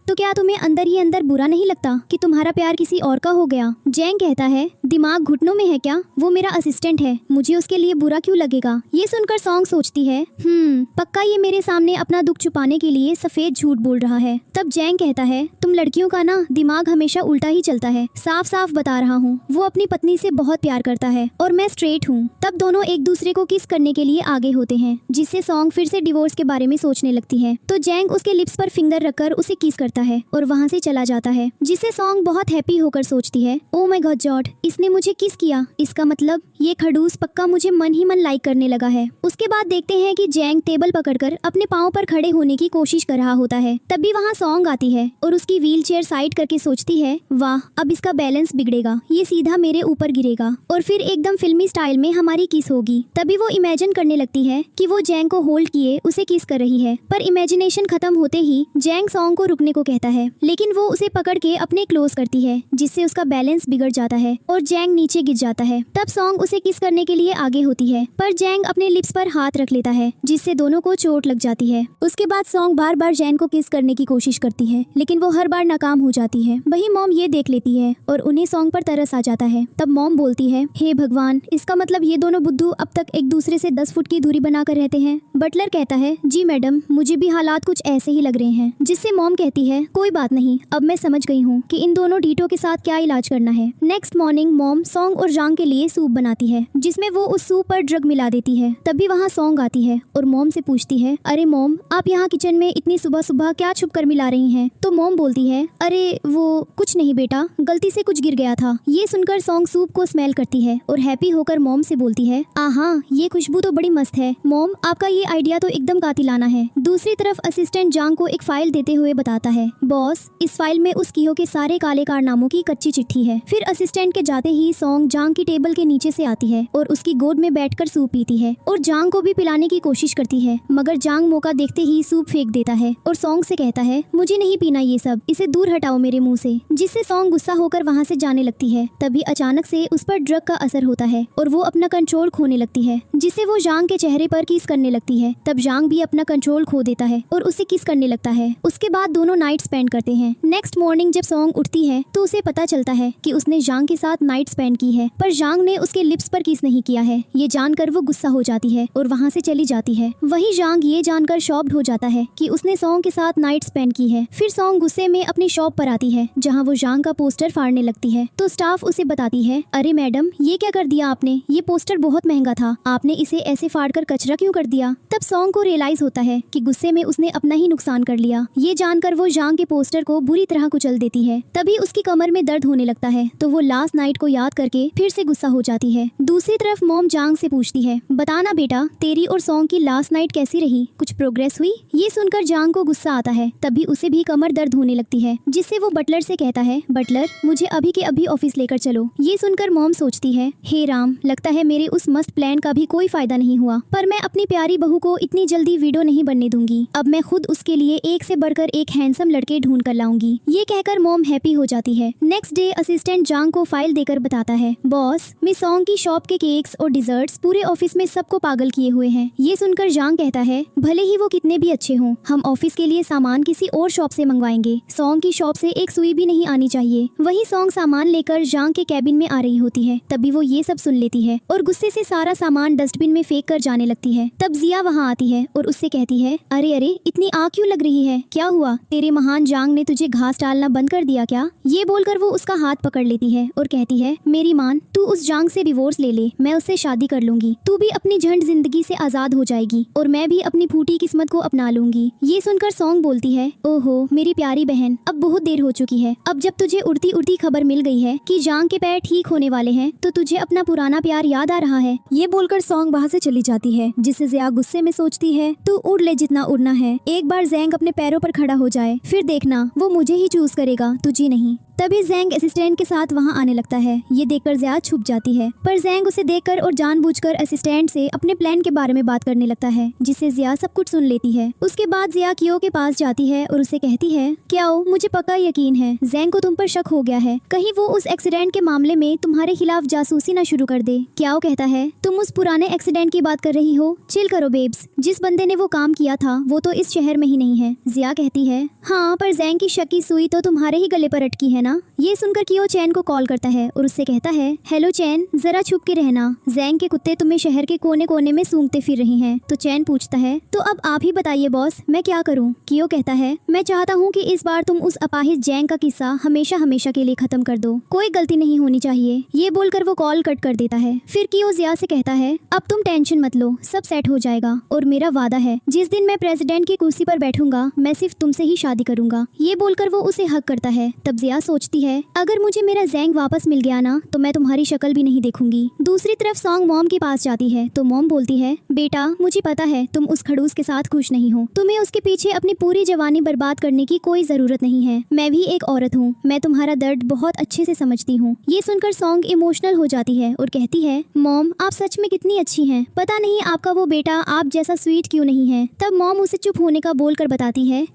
तो क्या तुम्हें अंदर ही अंदर बुरा नहीं लगता कि तुम्हारा प्यार किसी और का हो गया? जैंग कहता है, दिमाग घुटनों में है क्या? वो मेरा असिस्टेंट है, मुझे उसके लिए बुरा क्यों लगेगा? ये सुनकर सॉन्ग सोचती है, पक्का ये मेरे सामने अपना दुख छुपाने के लिए सफेद झूठ बोल रहा है। तब जैंग कहता है, तुम लड़कियों का ना दिमाग हमेशा उल्टा ही चलता है, साफ साफ बता रहा हूँ, वो अपनी पत्नी से बहुत प्यार करता है और मैं स्ट्रेट हूँ। तब दोनों एक दूसरे को किस करने के लिए आगे होते हैं, जिससे सॉन्ग फिर से डिवोर्स के बारे में सोचने लगती है। तो जैंग उसके लिप्स पर फिंगर रखकर उसे किस करता है और वहाँ से चला जाता है, जिससे सॉन्ग बहुत हैप्पी होकर सोचती है, ओ माय गॉड जॉर्ड, इसने मुझे किस किया, इसका मतलब ये खड़ूस पक्का मुझे मन ही मन लाइक करने लगा है। उसके बाद देखते हैं कि जैंग टेबल पकड़कर अपने पाँव पर खड़े होने की कोशिश कर रहा होता है। तभी वहाँ सॉन्ग आती है और उसकी व्हील चेयर साइड करके सोचती है, वाह अब इसका बैलेंस बिगड़ेगा, ये सीधा मेरे ऊपर गिरेगा और फिर एकदम फिल्मी स्टाइल में हमारी किस होगी। तभी वो इमेजिन करने लगती है कि वो जैंग को होल्ड किए उसे किस कर रही है, पर इमेजिनेशन खत्म होते ही जैंग सॉन्ग को रुकने को कहता है, लेकिन वो उसे पकड़ के अपने क्लोज करती है, जिससे उसका बैलेंस बिगड़ जाता है और जैंग नीचे गिर जाता है। तब सॉन्ग उसे किस करने के लिए आगे होती है, पर जैंग अपने लिप्स पर हाथ रख लेता है, जिससे दोनों को चोट लग जाती है। जाती है। उसके बाद सॉन्ग बार बार जैन को किस करने की कोशिश करती है, लेकिन वो हर बार नाकाम हो जाती है। वही मॉम ये देख लेती है और उन्हें सॉन्ग पर तरस आ जाता है। तब मॉम बोलती है, हे भगवान, इसका मतलब ये दोनों बुद्धू अब तक एक दूसरे से 10 फुट की दूरी बनाकर रहते हैं। बटलर कहता है, जी मैडम, मुझे भी हालात कुछ ऐसे ही लग रहे हैं। जिससे मॉम कहती है, कोई बात नहीं, अब मैं समझ गई हूँ कि इन दोनों डीटो के साथ क्या इलाज करना है। नेक्स्ट मॉर्निंग मॉम सॉन्ग और जांग के लिए सूप बनाती है, जिसमें वो उस सूप पर ड्रग मिला देती है। तभी वहाँ सॉन्ग आती है और मॉम से पूछती है, अरे मॉम, आप यहाँ किचन में इतनी सुबह सुबह क्या छुप कर मिला रही हैं? तो मॉम बोलती है, अरे वो कुछ नहीं बेटा, गलती से कुछ गिर गया था। ये सुनकर सॉन्ग सूप को स्मेल करती है और हैप्पी होकर मॉम से बोलती है, आहा, ये खुशबू तो बड़ी मस्त है। मॉम, आपका ये आइडिया तो एकदम कातिलाना है। दूसरी तरफ असिस्टेंट जांग को एक फाइल देते हुए बताता है, बॉस, इस फाइल में उस कियो के सारे काले कारनामों की कच्ची चिट्ठी है। फिर असिस्टेंट के जाते ही सॉन्ग जांग की टेबल के नीचे से आती है और उसकी गोद में बैठकर सूप पीती है और जांग को भी पिलाने की कोशिश करती है, मगर जांग मौका देखते ही सूप फेंक देता है और सॉन्ग से कहता है, मुझे नहीं पीना ये सब, इसे दूर हटाओ मेरे मुंह से। जिससे सॉन्ग गुस्सा होकर वहाँ से जाने लगती है। तभी अचानक से उस पर ड्रग का असर होता है और वो अपना कंट्रोल खोने लगती है, जिससे वो जांग के चेहरे पर किस करने लगती है। तब जांग भी अपना कंट्रोल खो देता है और उसे किस करने लगता है। उसके बाद दोनों नाइट स्पेंड करते हैं। नेक्स्ट मॉर्निंग जब सॉन्ग उठती है तो उसे पता चलता है कि उसने जांग के साथ नाइट स्पेंड की है, पर जांग ने उसके लिप्स पर किस नहीं किया है। ये जानकर वो गुस्सा हो जाती है और वहाँ से चली जाती है। वही जांग ये जानकर शॉक्ड हो जाता है कि उसने सॉन्ग के साथ नाइट स्पेंड की है। फिर सॉन्ग गुस्से में अपनी शॉप पर आती है, जहाँ वो जांग का पोस्टर फाड़ने लगती है। तो स्टाफ उसे बताती है, अरे मैडम, ये क्या कर दिया आपने? ये पोस्टर बहुत महंगा था, आपने इसे ऐसे फाड़कर कचरा क्यों कर दिया? तब सॉन्ग को रियलाइज होता है कि गुस्से में उसने अपना ही नुकसान कर लिया। ये जानकर वो जांग के पोस्टर को बुरी तरह कुचल देती है। तभी उसकी कमर में दर्द होने लगता है, तो वो लास्ट नाइट को याद करके फिर से गुस्सा हो जाती है। दूसरी तरफ मॉम जांग से पूछती है, बताना बेटा, तेरी और सॉन्ग की लास्ट नाइट कैसी रही? कुछ प्रोग्रेस हुई? ये सुनकर जांग को गुस्सा आता है। तभी उसे भी कमर दर्द होने लगती है, जिससे वो बटलर से कहता है, बटलर, मुझे अभी के अभी ऑफिस लेकर चलो। ये सुनकर मॉम सोचती है, हे राम, लगता है मेरे उस मस्त प्लान का भी कोई फायदा नहीं हुआ, पर मैं अपनी प्यारी बहू को इतनी जल्दी विडो नहीं बनने दूंगी। अब मैं खुद उसके लिए एक से बढ़कर एक हैंडसम लड़के ढूंढ कर लाऊंगी। ये कहकर मॉम हैप्पी हो जाती है। नेक्स्ट डे असिस्टेंट जांग को फाइल देकर बताता है, बॉस, मिस सॉन्ग की शॉप के केक्स और डिजर्ट्स पूरे ऑफिस में सबको पागल किए हुए हैं। ये सुनकर जांग कहता है, भले ही वो कितने भी अच्छे हों, हम ऑफिस के लिए सामान किसी और शॉप से मंगवाएंगे। सॉन्ग की शॉप से एक सुई भी नहीं आनी चाहिए। वही सॉन्ग सामान लेकर जांग के कैबिन में आ रही होती है। तभी वो ये सब सुन लेती है और गुस्से से सारा सामान डस्टबिन में फेंक कर जाने लगती है। तब जिया वहाँ आती है और उससे कहती है, अरे अरे, इतनी आग क्यों लग रही है? क्या हुआ? तेरे महान जांग ने तुझे घास डालना बंद कर दिया क्या? ये बोलकर वो उसका हाथ पकड़ लेती है और कहती है, मेरी मान, तू उस जांग से डिवोर्स ले ले, मैं उससे शादी कर लूंगी। तू भी अपनी झंड जिंदगी से आजाद हो जाएगी और मैं भी अपनी फूटी किस्मत को अपना लूंगी। ये सुनकर सॉन्ग बोलती है, ओहो मेरी प्यारी बहन, अब बहुत देर हो चुकी है। अब जब तुझे उड़ती उड़ती खबर मिल गई है कि जांग के पैर ठीक होने वाले हैं, तो तुझे अपना पुराना प्यार याद आ रहा है। ये बोलकर सॉन्ग वहाँ से चली जाती है, जिससे जिया गुस्से में सोचती है, तू उड़ ले जितना उड़ना है, एक बार जैंग अपने पैरों पर खड़ा हो जाए, फिर देखना वो मुझे ही चूज करेगा, तुझे नहीं। तभी जैंग असिस्टेंट के साथ वहां आने लगता है। ये देखकर जिया छुप जाती है, पर जैंग उसे देखकर और जानबूझकर असिस्टेंट से अपने प्लान के बारे में बात करने लगता है, जिससे जिया सब कुछ सुन लेती है। उसके बाद जिया कियो के पास जाती है और उसे कहती है, क्याओ, मुझे पक्का यकीन है जैंग को तुम पर शक हो गया है, कहीं वो उस एक्सीडेंट के मामले में तुम्हारे खिलाफ जासूसी न शुरू कर दे। क्याओ कहता है, तुम उस पुराने एक्सीडेंट की बात कर रही हो? चिल करो बेब्स, जिस बंदे ने वो काम किया था वो तो इस शहर में ही नहीं है। जिया कहती है, हाँ, पर जैंग की शक की सुई तो तुम्हारे ही गले पर अटकी है ना। ये सुनकर कियो चैन को कॉल करता है और उससे कहता है, हेलो चैन, जरा छुप के रहना, जैंग के कुत्ते तुम्हें शहर के कोने कोने में सूंघते फिर रहे हैं। तो चैन पूछता है, तो अब आप ही बताइए बॉस, मैं क्या करूं? कियो कहता है, मैं चाहता हूं कि इस बार तुम उस अपाहिज जैंग का किस्सा हमेशा हमेशा के लिए खत्म कर दो, कोई गलती नहीं होनी चाहिए। ये बोलकर वो कॉल कट कर देता है। फिर कियो जिया से कहता है, अब तुम टेंशन मत लो, सब सेट हो जाएगा और मेरा वादा है जिस दिन मैं प्रेसिडेंट की कुर्सी पर बैठूंगा मैं सिर्फ तुमसे ही शादी करूंगा। ये बोलकर वो उसे हक करता है। तब जिया सोचती है, अगर मुझे मेरा जैंग वापस मिल गया ना तो मैं तुम्हारी शक्ल भी नहीं देखूंगी। दूसरी तरफ सॉन्ग मॉम के पास जाती है तो मॉम बोलती है, बेटा मुझे पता है तुम उस खड़ूस के साथ खुश नहीं हो, तुम्हें उसके पीछे अपनी पूरी जवानी बर्बाद करने की कोई जरूरत नहीं है। मैं भी एक औरत हूँ, मैं तुम्हारा दर्द बहुत अच्छे से समझती हूँ। ये सुनकर सॉन्ग इमोशनल हो जाती है और कहती है, मॉम आप सच में कितनी अच्छी हैं, पता नहीं आपका वो बेटा आप जैसा स्वीट क्यों नहीं है। तब मॉम उसे चुप होने का बोलकर बताती है,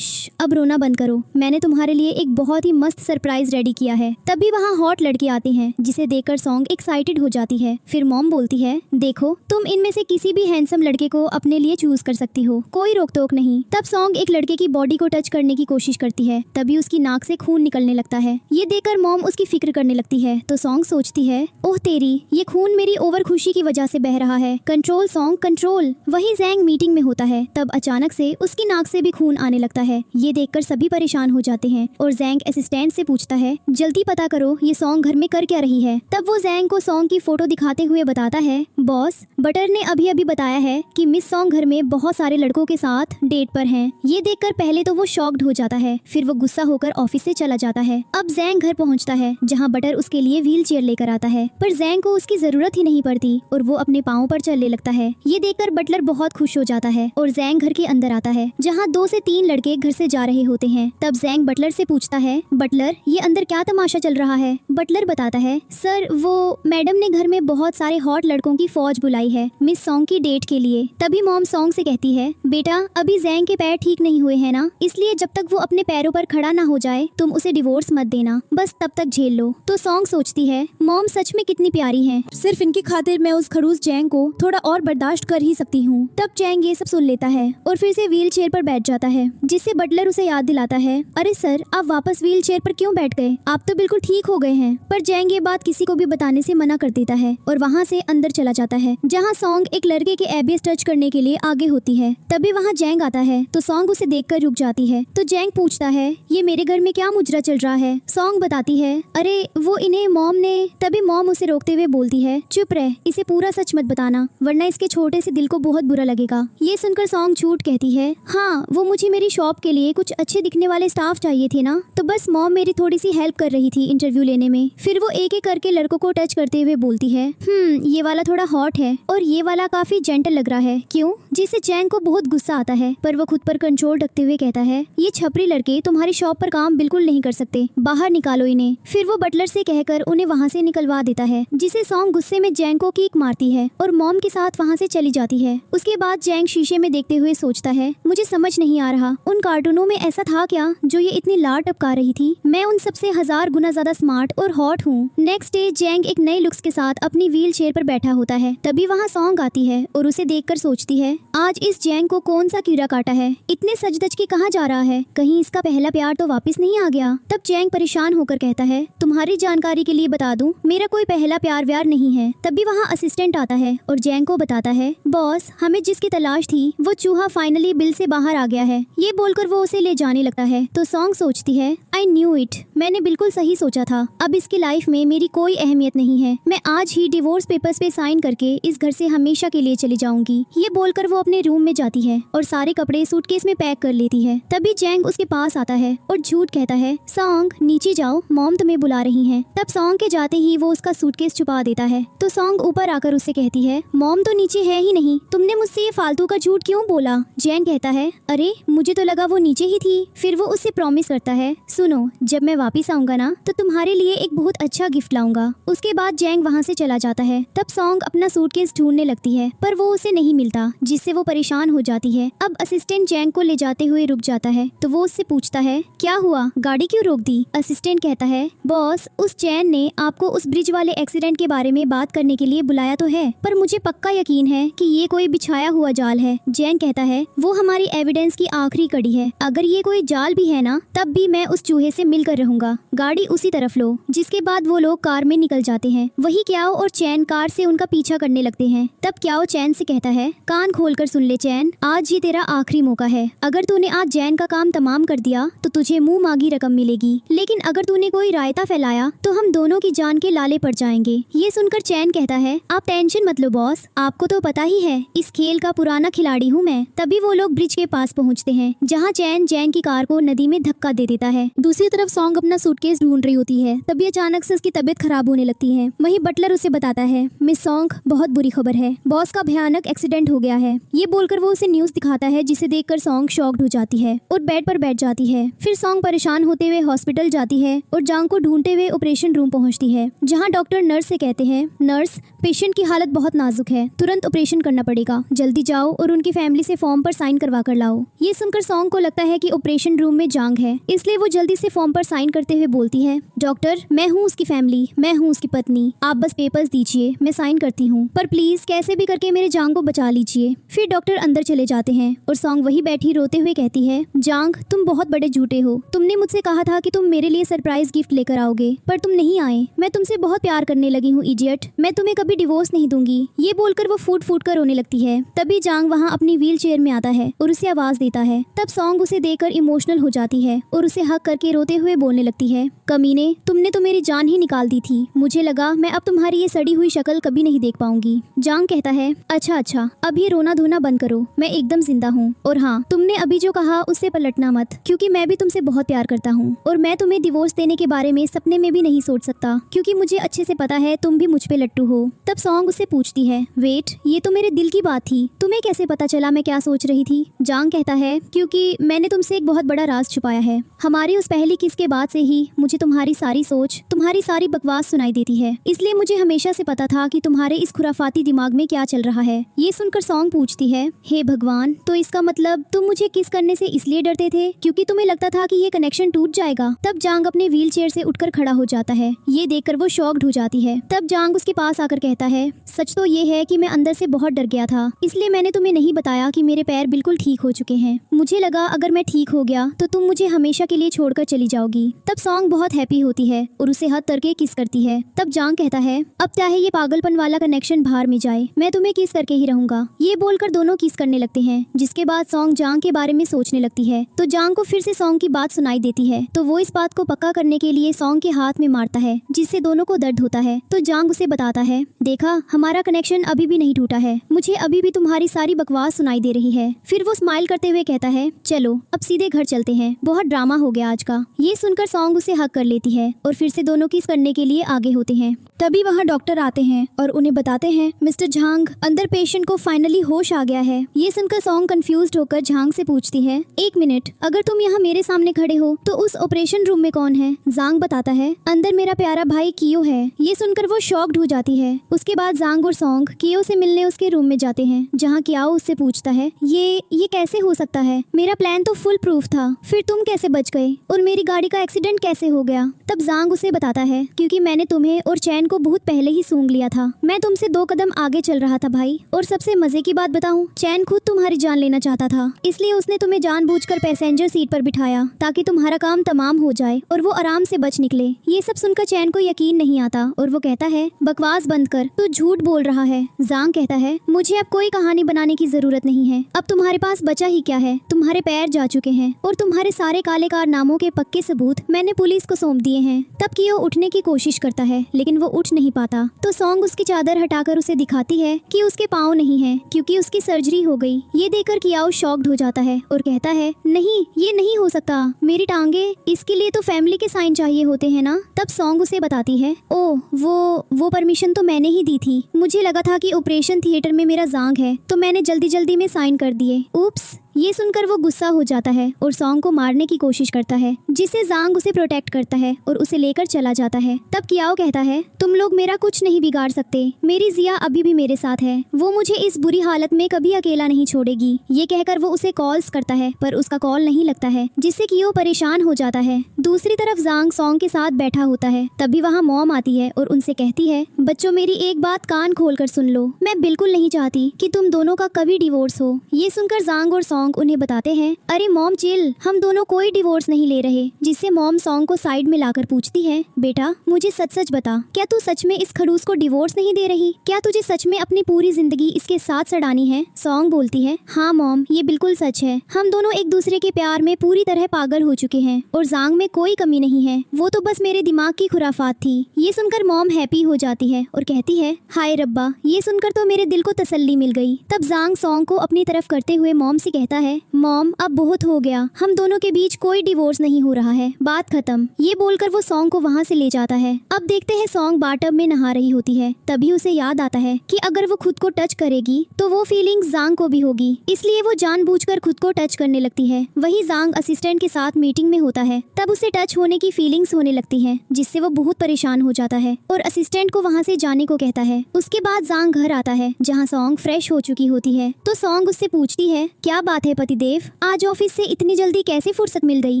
अब रोना बंद करो, मैंने तुम्हारे लिए एक बहुत ही मस्त सरप्राइज सूटकेस रेडी किया है। तभी वहाँ हॉट लड़के आते हैं जिसे देखकर सॉन्ग एक्साइटेड हो जाती है। फिर मॉम बोलती है, देखो तुम इनमें से किसी भी हैंडसम लड़के को अपने लिए चूज कर सकती हो, कोई रोक टोक नहीं। तब सॉन्ग एक लड़के की बॉडी को टच करने की कोशिश करती है, तभी उसकी नाक से खून निकलने लगता है। ये देखकर मॉम उसकी फिक्र करने लगती है तो सॉन्ग सोचती है, ओह तेरी, ये खून मेरी ओवर खुशी की वजह से बह रहा है, कंट्रोल सॉन्ग कंट्रोल। वही जैंग मीटिंग में होता है, तब अचानक से उसकी नाक से भी खून आने लगता है। ये देखकर सभी परेशान हो जाते हैं और जैंग असिस्टेंट से पूछता है, जल्दी पता करो ये सॉन्ग घर में कर क्या रही है। तब वो जैंग को सॉन्ग की फोटो दिखाते हुए बताता है, बॉस बटर ने अभी अभी बताया है कि मिस सॉन्ग घर में बहुत सारे लड़कों के साथ डेट पर हैं। ये देखकर पहले तो वो शॉक्ड हो जाता है, फिर वो गुस्सा होकर ऑफिस से चला जाता है। अब जैंग घर पहुंचता है जहां बटर उसके लिए व्हील चेयर लेकर आता है, पर जैंग को उसकी जरूरत ही नहीं पड़ती और वो अपने पाँव पर चलने लगता है। ये देखकर बटलर बहुत खुश हो जाता है और जैंग घर के अंदर आता है जहाँ 2 से 3 लड़के घर से जा रहे होते हैं। तब जैंग बटलर से पूछता है, बटलर ये अंदर क्या तमाशा चल रहा है। बटलर बताता है, सर वो मैडम ने घर में बहुत सारे हॉट लड़कों की फौज बुलाई है मिस सॉन्ग की डेट के लिए। तभी मॉम सॉन्ग से कहती है, बेटा अभी जैंग के पैर ठीक नहीं हुए हैं ना, इसलिए जब तक वो अपने पैरों पर खड़ा ना हो जाए तुम उसे डिवोर्स मत देना, बस तब तक झेल लो। तो सॉन्ग सोचती है, मॉम सच में कितनी प्यारी है, सिर्फ इनकी खातिर मैं उस खड़ूस जैंग को थोड़ा और बर्दाश्त कर ही सकती हूँ। तब जैंग ये सब सुन लेता है और फिर से व्हील चेयर पर बैठ जाता है, जिससे बटलर उसे याद दिलाता है, अरे सर आप वापस व्हील चेयर पर क्यों बैठ गए, आप तो बिल्कुल ठीक हो गए हैं। पर जैंग ये बात किसी को भी बताने से मना कर देता है और वहाँ से अंदर चला जाता है जहाँ सॉन्ग एक लड़के के एबियस टच करने के लिए आगे होती है। तभी वहाँ जैंग आता है तो सॉन्ग उसे देखकर रुक जाती है। तो जैंग पूछता है, ये मेरे घर में क्या मुजरा चल रहा है। सॉन्ग बताती है, अरे वो इन्हें मॉम ने। तभी मॉम उसे रोकते हुए बोलती है, चुप रह, इसे पूरा सच मत बताना वरना इसके छोटे से दिल को बहुत बुरा लगेगा। ये सुनकर सॉन्ग झूठ कहती है, हाँ वो मुझे मेरी शॉप के लिए कुछ अच्छे दिखने वाले स्टाफ चाहिए थे ना, तो बस मॉम मेरी थोड़ी सी हेल्प कर रही थी इंटरव्यू लेने में। फिर वो एक एक करके लड़कों को टच करते हुए बोलती है, ये वाला थोड़ा हॉट है और ये वाला काफी जेंटल लग रहा है, क्यों। जिससे जैंग को बहुत गुस्सा आता है, पर वो खुद पर कंट्रोल रखते हुए कहता है, ये छपरी लड़के तुम्हारी शॉप पर काम बिल्कुल नहीं कर सकते, बाहर निकालो इन्हें। फिर वो बटलर से कहकर उन्हें वहाँ से निकलवा देता है, जिसे सॉन्ग गुस्से में जैंग को किक मारती है और मॉम के साथ वहाँ से चली जाती है। उसके बाद जैंग शीशे में देखते हुए सोचता है, मुझे समझ नहीं आ रहा उन कार्टूनों में ऐसा था क्या जो ये इतनी लार टपका रही थी। मैं उन सबसे 1000 गुना ज्यादा स्मार्ट और हॉट हूँ। नेक्स्ट डे जैंग एक नए लुक्स के साथ अपनी व्हील चेयर पर बैठा होता है। तभी वहाँ सॉन्ग आती है और उसे देखकर सोचती है, आज इस जैंग को कौन सा कीड़ा काटा है, इतने सज-धज के कहाँ जा रहा है, कहीं इसका पहला प्यार तो वापस नहीं आ गया। तब जैंग परेशान होकर कहता है, तुम्हारी जानकारी के लिए बता दूं, मेरा कोई पहला प्यार व्यार नहीं है। तभी वहाँ असिस्टेंट आता है और जैंग को बताता है, बॉस हमें जिसकी तलाश थी वो चूहा फाइनली बिल से बाहर आ गया है। ये बोलकर वो उसे ले जाने लगता है। तो सॉन्ग सोचती है, आई न्यू इट, मैंने बिल्कुल सही सोचा था, अब इसकी लाइफ में मेरी कोई अहमियत नहीं है, मैं आज ही डिवोर्स पेपर्स पे साइन करके इस घर से हमेशा के लिए चली जाऊंगी। ये बोलकर वो अपने रूम में जाती है और सारे कपड़े सूटकेस में पैक कर लेती है। तभी जैंग उसके पास आता है और झूठ कहता है, सॉन्ग नीचे जाओ, मॉम तुम्हें बुला रही हैं। तब सॉन्ग के जाते ही वो उसका सूटकेस छुपा देता है। तो सॉन्ग ऊपर आकर उससे कहती है, मॉम तो नीचे है ही नहीं, तुमने मुझसे ये फालतू का झूठ क्यों बोला। जैंग कहता है, अरे मुझे तो लगा वो नीचे ही थी। फिर वो उससे प्रॉमिस करता है, सुनो जब मैं वापिस आऊंगा ना तो तुम्हारे लिए एक बहुत अच्छा गिफ्ट लाऊंगा। उसके बाद जैंग वहाँ से चला जाता है। तब सॉन्ग अपना सूटकेस ढूंढने लगती है पर वो उसे नहीं मिलता, जिससे वो परेशान हो जाती है। अब असिस्टेंट जैंग को ले जाते हुए रुक जाता है तो वो उससे पूछता है, क्या हुआ, गाड़ी क्यों रोक दी। असिस्टेंट कहता है, बॉस उस चैन ने आपको उस ब्रिज वाले एक्सीडेंट के बारे में बात करने के लिए बुलाया तो है, पर मुझे पक्का यकीन है कि ये कोई बिछाया हुआ जाल है। जैंग कहता है, वो हमारी एविडेंस की आखिरी कड़ी है, अगर ये कोई जाल भी है ना तब भी मैं उस चूहे से मिलकर रहूंगा, गाड़ी उसी तरफ लो। जिसके बाद वो लोग कार में निकल जाते हैं। वही क्याओ और चैन कार से उनका पीछा करने लगते हैं। तब क्याओ चैन से कहता है, कान खोलकर सुन ले चैन, आज ये तेरा आखिरी मौका है, अगर तूने आज जैन का काम तमाम कर दिया तो तुझे मुंह मांगी रकम मिलेगी, लेकिन अगर तूने कोई रायता फैलाया तो हम दोनों की जान के लाले पड़ जाएंगे। ये सुनकर चैन कहता है, आप टेंशन मत लो बॉस, आपको तो पता ही है इस खेल का पुराना खिलाड़ी हूँ मैं। तभी वो लोग ब्रिज के पास पहुँचते हैं जहाँ चैन जैन की कार को नदी में धक्का दे देता है। दूसरी तरफ सॉन्ग अपना सूटकेस ढूंढ रही होती है। तभी अचानक से उसकी तबीयत खराब होने लगती है। वहीं बटलर उसे बताता है, मिस सॉन्ग बहुत बुरी खबर है, बॉस का भयानक एक्सीडेंट हो गया है। ये बोलकर वो उसे न्यूज दिखाता है, जिसे देखकर सॉन्ग शॉक्ड हो जाती है और बेड पर बैठ जाती है। फिर सॉन्ग परेशान होते हुए हॉस्पिटल जाती है और जांग को ढूंढते हुए ऑपरेशन रूम पहुंचती है, जहां डॉक्टर नर्स से कहते हैं, नर्स पेशेंट की हालत बहुत नाजुक है, तुरंत ऑपरेशन करना पड़ेगा, जल्दी जाओ और उनकी फैमिली से फॉर्म पर साइन करवा कर लाओ। ये सुनकर सॉन्ग को लगता है कि ऑपरेशन रूम में जांग है, इसलिए वो जल्दी से फॉर्म पर साइन साइन करते हुए बोलती है, डॉक्टर मैं हूँ उसकी फैमिली, मैं हूँ उसकी पत्नी, आप बस पेपर्स दीजिए, मैं साइन करती हूँ, पर प्लीज कैसे भी करके मेरे जांग को बचा लीजिए। फिर डॉक्टर अंदर चले जाते हैं और सॉन्ग वही बैठी रोते हुए कहती है, जांग तुम बहुत बड़े झूठे हो, तुमने मुझसे कहा था कि तुम मेरे लिए सरप्राइज गिफ्ट लेकर आओगे, पर तुम नहीं आए। मैं तुमसे बहुत प्यार करने लगी हूँ इडियट, मैं तुम्हें कभी डिवोर्स नहीं दूंगी। ये बोलकर वो फूट फूट कर रोने लगती है। तभी जांग वहाँ अपनी व्हील चेयर में आता है और उसे आवाज देता है। तब सॉन्ग उसे देखकर इमोशनल हो जाती है और उसे हक करके रोते हुए बोलने लगती है, कमीने तुमने तो मेरी जान ही निकाल दी थी, मुझे लगा मैं अब तुम्हारी ये सड़ी हुई शक्ल कभी नहीं देख पाऊंगी। जांग कहता है, अच्छा अब ये रोना धोना बंद करो, मैं एकदम जिंदा हूँ, और हाँ तुमने अभी जो कहा उससे पलटना मत, क्योंकि मैं भी तुमसे बहुत प्यार करता हूँ और मैं तुम्हें डिवोर्स देने के बारे में सपने में भी नहीं सोच सकता, क्योंकि मुझे अच्छे से पता है तुम भी मुझ पे लट्टू हो। तब सॉन्ग उससे पूछती है, वेट ये तो मेरे दिल की बात थी, तुम्हें कैसे पता चला मैं क्या सोच रही थी? जांग कहता है, क्योंकि मैंने तुमसे एक बहुत बड़ा राज छुपाया है। हमारी उस पहली किस के बाद से ही मुझे तुम्हारी सारी सोच, तुम्हारी सारी बकवास सुनाई देती है, इसलिए मुझे हमेशा से पता था कि तुम्हारे इस खुराफाती दिमाग में क्या चल रहा है। ये सुनकर सॉन्ग पूछती है, हे भगवान, तो इसका मतलब तुम मुझे किस करने से इसलिए डरते थे क्योंकि तुम्हें लगता था कि ये कनेक्शन टूट जाएगा? तब जांग अपने व्हील चेयर से उठकर खड़ा हो जाता है। ये देखकर वो शॉक्ड हो जाती है। तब जांग उसके पास आकर कहता है, सच तो ये है कि मैं अंदर से बहुत डर गया था, इसलिए मैंने तुम्हें नहीं बताया कि मेरे पैर बिल्कुल ठीक हो चुके हैं। मुझे लगा अगर मैं ठीक हो गया तो तुम मुझे हमेशा के लिए छोड़कर चली जाओगी। तब सॉन्ग बहुत हैप्पी होती है और उसे हद करके किस करती है। तब जांग कहता है, अब चाहे ये पागलपन वाला कनेक्शन बाहर में जाए, मैं तुम्हें किस करके ही रहूंगा। ये बोलकर दोनों किस करने लगते हैं, जिसके बाद सॉन्ग जांग के बारे में सोचने लगती है। तो जांग को फिर से सॉन्ग की बात सुनाई देती है, तो वो इस बात को पक्का करने के लिए सॉन्ग के हाथ में मारता है, जिससे दोनों को दर्द होता है। तो जांग उसे बताता है, देखा हमारा कनेक्शन अभी भी नहीं टूटा है, मुझे अभी भी तुम्हारी सारी बकवास सुनाई दे रही है। फिर वो स्माइल करते हुए कहता है, चलो अब सीधे घर चलते हैं, बहुत ड्रामा हो गया आज का। ये सुनकर सॉन्ग उसे हक कर लेती है और फिर से दोनों किस करने के लिए आगे होते हैं। तभी वहाँ डॉक्टर आते हैं और उन्हें बताते हैं, मिस्टर झांग अंदर पेशेंट को फाइनली होश आ गया है। ये सुनकर सॉन्ग कंफ्यूज्ड होकर झांग से पूछती है, एक मिनट, अगर तुम यहाँ मेरे सामने खड़े हो तो उस ऑपरेशन रूम में कौन है? जांग बताता है, अंदर मेरा प्यारा भाई कियो है। ये सुनकर वो शॉक्ड हो जाती है। उसके बाद जांग और सॉन्ग कियो से मिलने उसके रूम में जाते हैं, जहाँ कियाओ उससे पूछता है, ये कैसे हो सकता है? मेरा प्लान तो फुल प्रूफ था, फिर तुम कैसे बच गए और मेरी गाड़ी का एक्सीडेंट कैसे हो गया? तब जांग उसे बताता है, क्योंकि मैंने तुम्हें और चैन को बहुत पहले ही सूंघ लिया था, मैं तुमसे 2 कदम आगे चल रहा था भाई। और सबसे मजे की बात बताऊं, चैन खुद तुम्हारी जान लेना चाहता था, इसलिए उसने तुम्हें जानबूझकर पैसेंजर सीट पर बिठाया ताकि तुम्हारा काम तमाम हो जाए और वो आराम से बच निकले। ये सब सुनकर चैन को यकीन नहीं आता और वो कहता है, बकवास बंद कर, तू झूठ बोल रहा है। जांग कहता है, मुझे अब कोई कहानी बनाने की जरूरत नहीं है, अब तुम्हारे पास बचा ही क्या है? तुम्हारे पैर जा चुके हैं और तुम्हारे सारे काले कारनामों के पक्के सबूत मैंने पुलिस को सौंप दिए हैं। तब कियो उठने की कोशिश करता है, लेकिन वो उठ नहीं पाता। तो सॉन्ग उसकी चादर हटाकर उसे दिखाती है कि उसके पाँव नहीं है, क्योंकि उसकी सर्जरी हो गई। ये देखकर कियाओ शॉक्ड हो जाता है और कहता है, नहीं ये नहीं हो सकता, मेरी टांगे, इसके लिए तो फैमिली के साइन चाहिए होते हैं ना? तब सॉन्ग उसे बताती है, ओह वो परमिशन तो मैंने ही दी थी, मुझे लगा था कि ऑपरेशन थिएटर में मेरा जांग है, तो मैंने जल्दी जल्दी में साइन कर दिए, उप्स। ये सुनकर वो गुस्सा हो जाता है और सॉन्ग को मारने की कोशिश करता है, जिससे जांग उसे प्रोटेक्ट करता है और उसे लेकर चला जाता है। तब कियाओ कहता है, तुम लोग मेरा कुछ नहीं बिगाड़ सकते, मेरी जिया अभी भी मेरे साथ है, वो मुझे इस बुरी हालत में कभी अकेला नहीं छोड़ेगी। ये कहकर वो उसे कॉल्स करता है, पर उसका कॉल नहीं लगता है, जिससे कियो परेशान हो जाता है। दूसरी तरफ जांग सॉन्ग के साथ बैठा होता है। तभी वहाँ मॉम आती है और उनसे कहती है, बच्चों मेरी एक बात कान खोल कर सुन लो, मैं बिल्कुल नहीं चाहती कि तुम दोनों का कभी डिवोर्स हो। ये सुनकर जांग और सॉन्ग उन्हें बताते हैं, अरे मॉम चिल, हम दोनों कोई डिवोर्स नहीं ले रहे। जिससे मॉम सॉन्ग को साइड में लाकर पूछती है, बेटा मुझे सच सच बता, क्या तू सच में इस खड़ूस को डिवोर्स नहीं दे रही? क्या तुझे सच में अपनी पूरी जिंदगी इसके साथ सड़ानी है? सॉन्ग बोलती है, हाँ मॉम ये बिल्कुल सच है, हम दोनों एक दूसरे के प्यार में पूरी तरह पागल हो चुके हैं और जांग में कोई कमी नहीं है, वो तो बस मेरे दिमाग की खुराफात थी। ये सुनकर मॉम हैप्पी हो जाती है और कहती है, हाय रब्बा, ये सुनकर तो मेरे दिल को तसल्ली मिल गई। तब जांग सॉन्ग को अपनी तरफ करते हुए मॉम से कहता है, मॉम अब बहुत हो गया, हम दोनों के बीच कोई डिवोर्स नहीं हो रहा है, बात खत्म। ये बोलकर वो सॉन्ग को वहाँ से ले जाता है। अब देखते हैं सॉन्ग बाथटब में नहा रही होती है। तभी उसे याद आता है कि अगर वो खुद को टच करेगी तो वो फीलिंग जांग को भी होगी, इसलिए वो जानबूझकर खुद को टच करने लगती है। वही जांग असिस्टेंट के साथ मीटिंग में होता है, तब उसे टच होने की फीलिंग्स होने लगती है, जिससे वो बहुत परेशान हो जाता है और असिस्टेंट को वहाँ से जाने को कहता है। उसके बाद जांग घर आता है, जहाँ सॉन्ग फ्रेश हो चुकी होती है। तो सॉन्ग उससे पूछती है, क्या बात है है पतिदेव, आज ऑफिस से इतनी जल्दी कैसे फुर्सत मिल गई।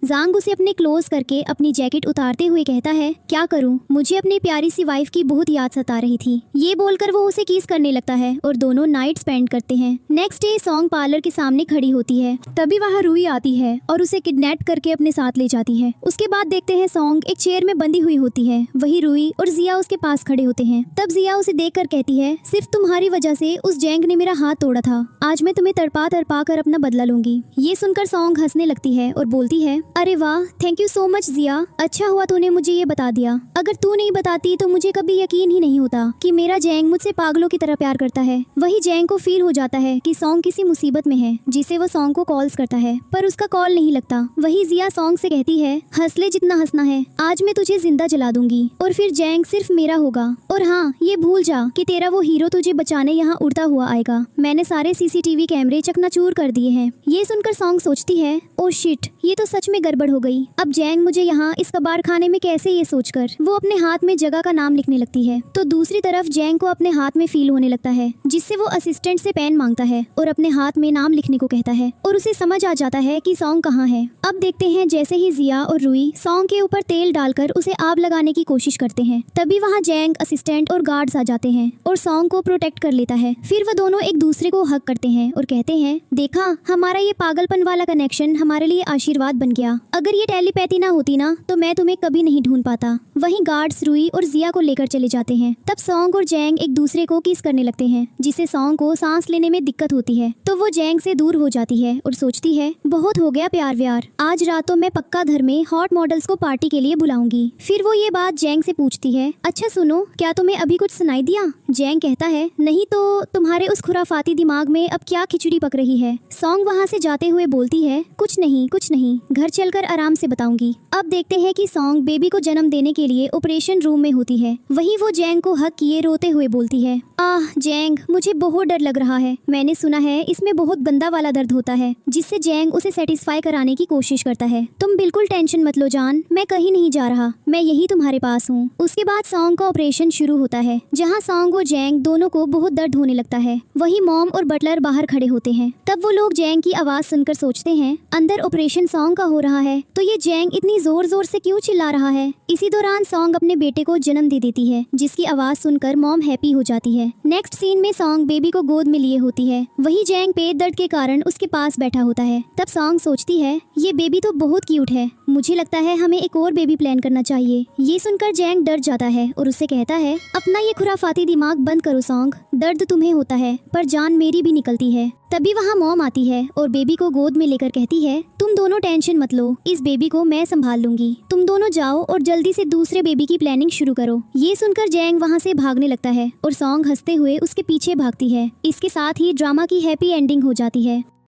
जांग उसे अपने क्लोज करके अपनी जैकेट उतारते हुए कहता है, क्या करूं, मुझे अपनी प्यारी सी वाइफ की बहुत याद सता रही थी। ये बोलकर वो उसे किस करने लगता है और दोनों नाइट स्पेंड करते हैं। नेक्स्ट डे सॉन्ग पार्लर के सामने खड़ी होती है, तभी वहाँ रूई आती है और उसे किडनैप करके अपने साथ ले जाती है। उसके बाद देखते हैं सॉन्ग एक चेयर में बंधी हुई होती है, वही रूई और जिया उसके पास खड़े होते हैं। तब जिया उसे देखकर कहती है, सिर्फ तुम्हारी वजह से उस जैंग ने मेरा हाथ तोड़ा था, आज मैं तुम्हें तड़पा तड़पा कर अपना बदला लूंगी। ये सुनकर सॉन्ग हंसने लगती है और बोलती है, अरे वाह, थैंक यू सो मच जिया, अच्छा हुआ तूने मुझे ये बता दिया। अगर तू नहीं बताती तो मुझे कभी यकीन ही नहीं होता कि मेरा जैंग मुझसे पागलों की तरह प्यार करता है। वही जैंग को फील हो जाता है कि सॉन्ग किसी मुसीबत में है, जिसे वो सॉन्ग को कॉल्स करता है पर उसका कॉल नहीं लगता। वही जिया सॉन्ग से कहती है, हंस ले जितना हंसना है, आज मैं तुझे जिंदा जला दूंगी और फिर जैंग सिर्फ मेरा होगा। और हाँ, ये भूल जा कि तेरा वो हीरो तुझे बचाने यहाँ उड़ता हुआ आएगा। मैंने सारे सीसीटीवी कैमरे चकनाचूर कर दिए हैं। ये सुनकर सॉन्ग सोचती है, ओ शिट, ये तो सच में गड़बड़ हो गई। अब जैंग मुझे यहाँ इस कबाड़ खाने में कैसे, ये सोचकर वो अपने हाथ में जगह का नाम लिखने लगती है। तो दूसरी तरफ जैंग को अपने हाथ में फील होने लगता है, जिससे वो असिस्टेंट से पेन मांगता है और अपने हाथ में नाम लिखने को कहता है और उसे समझ आ जाता है कि सॉन्ग कहाँ है। अब देखते हैं जैसे ही जिया और रूई सॉन्ग के ऊपर तेल डालकर उसे आग लगाने की कोशिश करते हैं, तभी वहाँ जैंग, असिस्टेंट और गार्ड्स आ जाते हैं और सॉन्ग को प्रोटेक्ट कर लेता है। फिर वो दोनों एक दूसरे को हक करते हैं और कहते हैं, देखा, हमारा ये पागलपन वाला कनेक्शन हमारे लिए आशीर्वाद बन गया। अगर ये टेलीपैथी ना होती ना तो मैं तुम्हें कभी नहीं ढूंढ पाता। वहीं गार्ड्स रूई और जिया को लेकर चले जाते हैं। तब सॉन्ग और जैंग एक दूसरे को किस करने लगते हैं, जिससे सॉन्ग को सांस लेने में दिक्कत होती है। तो वो जैंग से दूर हो जाती है और सोचती है, बहुत हो गया प्यार व्यार, आज रात तो मैं पक्का घर में हॉट मॉडल्स को पार्टी के लिए बुलाऊंगी। फिर वो ये बात जैंग से पूछती है, अच्छा सुनो, क्या तुम्हें अभी कुछ सुनाई दिया? जैंग कहता है, नहीं तो तुम्हारे उस खुराफाती दिमाग में अब क्या खिचड़ी पक रही है। सॉन्ग वहाँ से जाते हुए बोलती है, कुछ नहीं, घर चलकर आराम से बताऊंगी। अब देखते हैं कि सॉन्ग बेबी को जन्म देने के लिए ऑपरेशन रूम में होती है। वहीं वो जैंग को हक किए रोते हुए बोलती है, आह जैंग, मुझे बहुत डर लग रहा है। मैंने सुना है इसमें बहुत गंदा वाला दर्द होता है, जिससे जैंग उसे सेटिस्फाई कराने की कोशिश करता है। तुम बिल्कुल टेंशन मत लो जान, मैं कहीं नहीं जा रहा, मैं यही तुम्हारे पास हूँ। उसके बाद सॉन्ग का ऑपरेशन शुरू होता है, जहाँ सॉन्ग और जैंग दोनों को बहुत दर्द होने लगता है। वही मॉम और बटलर बाहर खड़े होते हैं। तब वो लोग जैंग की आवाज सुनकर सोचते हैं, अंदर ऑपरेशन सॉन्ग का हो रहा है, तो ये जैंग इतनी जोर जोर से क्यों चिल्ला रहा है। इसी दौरान सॉन्ग अपने बेटे को जन्म दे देती है, जिसकी आवाज सुनकर मॉम हैप्पी हो जाती है। नेक्स्ट सीन में सॉन्ग बेबी को गोद में लिए होती है। वही जैंग पेट दर्द के कारण उसके पास बैठा होता है। तब सॉन्ग सोचती है, ये बेबी तो बहुत क्यूट है, मुझे लगता है हमें एक और बेबी प्लान करना चाहिए। ये सुनकर जैंग डर जाता है और उससे कहता है, अपना ये खुराफाती दिमाग बंद करो सॉन्ग, दर्द तुम्हें होता है पर जान मेरी भी निकलती है। तभी वहाँ मॉम आती है और बेबी को गोद में लेकर कहती है, तुम दोनों टेंशन मत लो, इस बेबी को मैं संभाल लूंगी। तुम दोनों जाओ और जल्दी से दूसरे बेबी की प्लानिंग शुरू करो। ये सुनकर जैंग वहाँ से भागने लगता है और सॉन्ग हंसते हुए उसके पीछे भागती है। इसके साथ ही ड्रामा की हैप्पी एंडिंग हो जाती है।